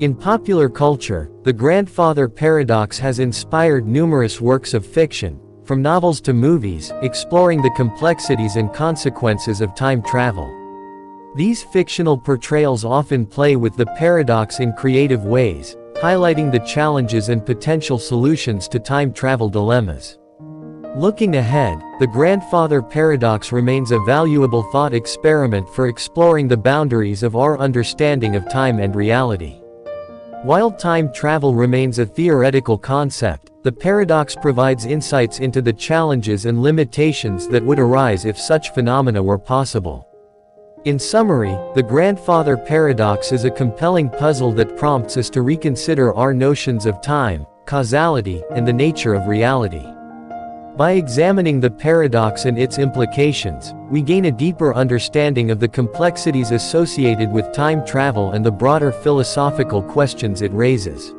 In popular culture, the grandfather paradox has inspired numerous works of fiction, from novels to movies, exploring the complexities and consequences of time travel. These fictional portrayals often play with the paradox in creative ways, highlighting the challenges and potential solutions to time travel dilemmas. Looking ahead, the grandfather paradox remains a valuable thought experiment for exploring the boundaries of our understanding of time and reality. While time travel remains a theoretical concept, the paradox provides insights into the challenges and limitations that would arise if such phenomena were possible. In summary, the grandfather paradox is a compelling puzzle that prompts us to reconsider our notions of time, causality, and the nature of reality. By examining the paradox and its implications, we gain a deeper understanding of the complexities associated with time travel and the broader philosophical questions it raises.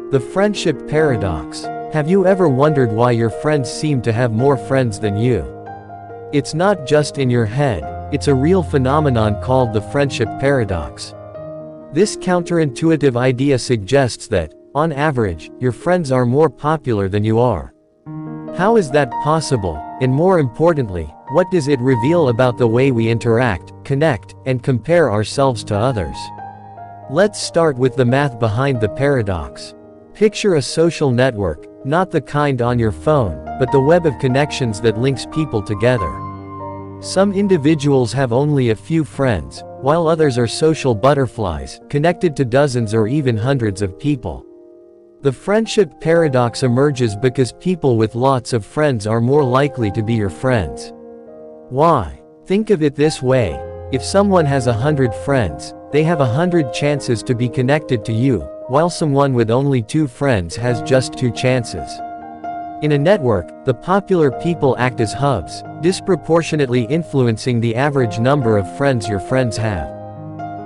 The friendship paradox. Have you ever wondered why your friends seem to have more friends than you? It's not just in your head, it's a real phenomenon called the friendship paradox. This counterintuitive idea suggests that, on average, your friends are more popular than you are. How is that possible, and more importantly, what does it reveal about the way we interact, connect, and compare ourselves to others? Let's start with the math behind the paradox. Picture a social network, not the kind on your phone, but the web of connections that links people together. Some individuals have only a few friends, while others are social butterflies, connected to dozens or even hundreds of people. The friendship paradox emerges because people with lots of friends are more likely to be your friends. Why? Think of it this way. If someone has 100 friends, they have 100 chances to be connected to you, while someone with only 2 friends has just 2 chances. In a network, the popular people act as hubs, disproportionately influencing the average number of friends your friends have.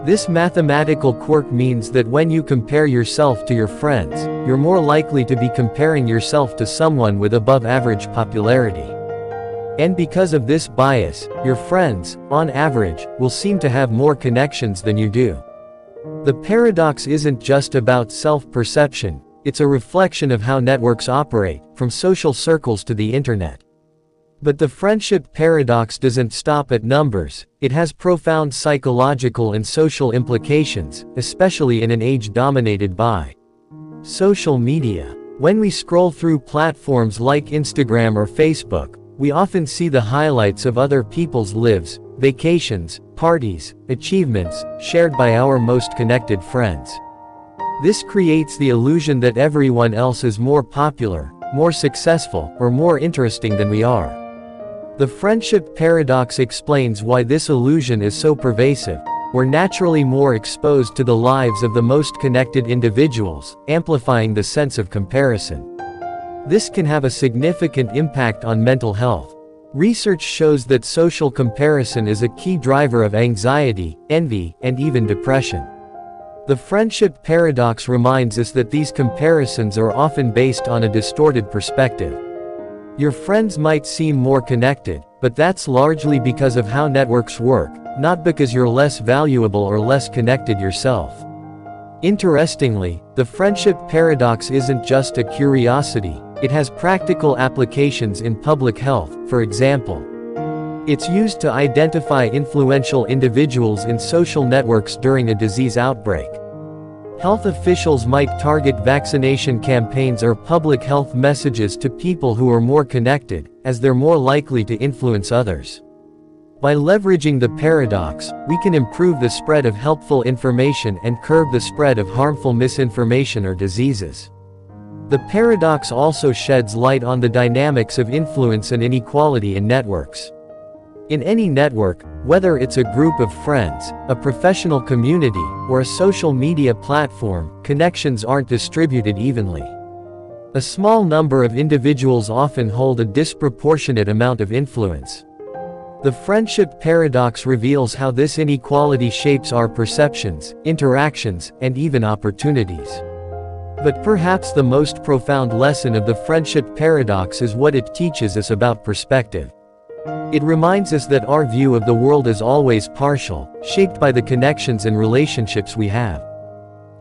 This mathematical quirk means that when you compare yourself to your friends, you're more likely to be comparing yourself to someone with above-average popularity. And because of this bias, your friends, on average, will seem to have more connections than you do. The paradox isn't just about self-perception, it's a reflection of how networks operate, from social circles to the internet. But the friendship paradox doesn't stop at numbers, it has profound psychological and social implications, especially in an age dominated by social media. When we scroll through platforms like Instagram or Facebook, we often see the highlights of other people's lives, vacations, parties, achievements, shared by our most connected friends. This creates the illusion that everyone else is more popular, more successful, or more interesting than we are. The friendship paradox explains why this illusion is so pervasive. We're naturally more exposed to the lives of the most connected individuals, amplifying the sense of comparison. This can have a significant impact on mental health. Research shows that social comparison is a key driver of anxiety, envy, and even depression. The friendship paradox reminds us that these comparisons are often based on a distorted perspective. Your friends might seem more connected, but that's largely because of how networks work, not because you're less valuable or less connected yourself. Interestingly, the friendship paradox isn't just a curiosity, it has practical applications in public health, for example. It's used to identify influential individuals in social networks during a disease outbreak. Health officials might target vaccination campaigns or public health messages to people who are more connected, as they're more likely to influence others. By leveraging the paradox, we can improve the spread of helpful information and curb the spread of harmful misinformation or diseases. The paradox also sheds light on the dynamics of influence and inequality in networks. In any network, whether it's a group of friends, a professional community, or a social media platform, connections aren't distributed evenly. A small number of individuals often hold a disproportionate amount of influence. The friendship paradox reveals how this inequality shapes our perceptions, interactions, and even opportunities. But perhaps the most profound lesson of the friendship paradox is what it teaches us about perspective. It reminds us that our view of the world is always partial, shaped by the connections and relationships we have.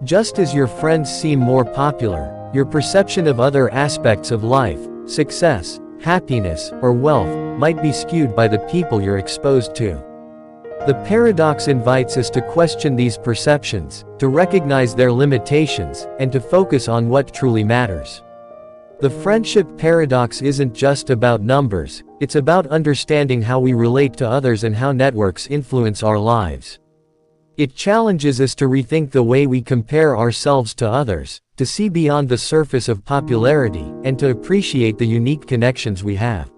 Just as your friends seem more popular, your perception of other aspects of life, success, happiness, or wealth, might be skewed by the people you're exposed to. The paradox invites us to question these perceptions, to recognize their limitations, and to focus on what truly matters. The friendship paradox isn't just about numbers, it's about understanding how we relate to others and how networks influence our lives. It challenges us to rethink the way we compare ourselves to others, to see beyond the surface of popularity, and to appreciate the unique connections we have.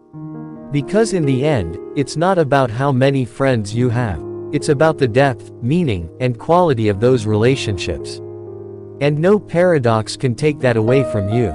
Because in the end, it's not about how many friends you have. It's about the depth, meaning, and quality of those relationships. And no paradox can take that away from you.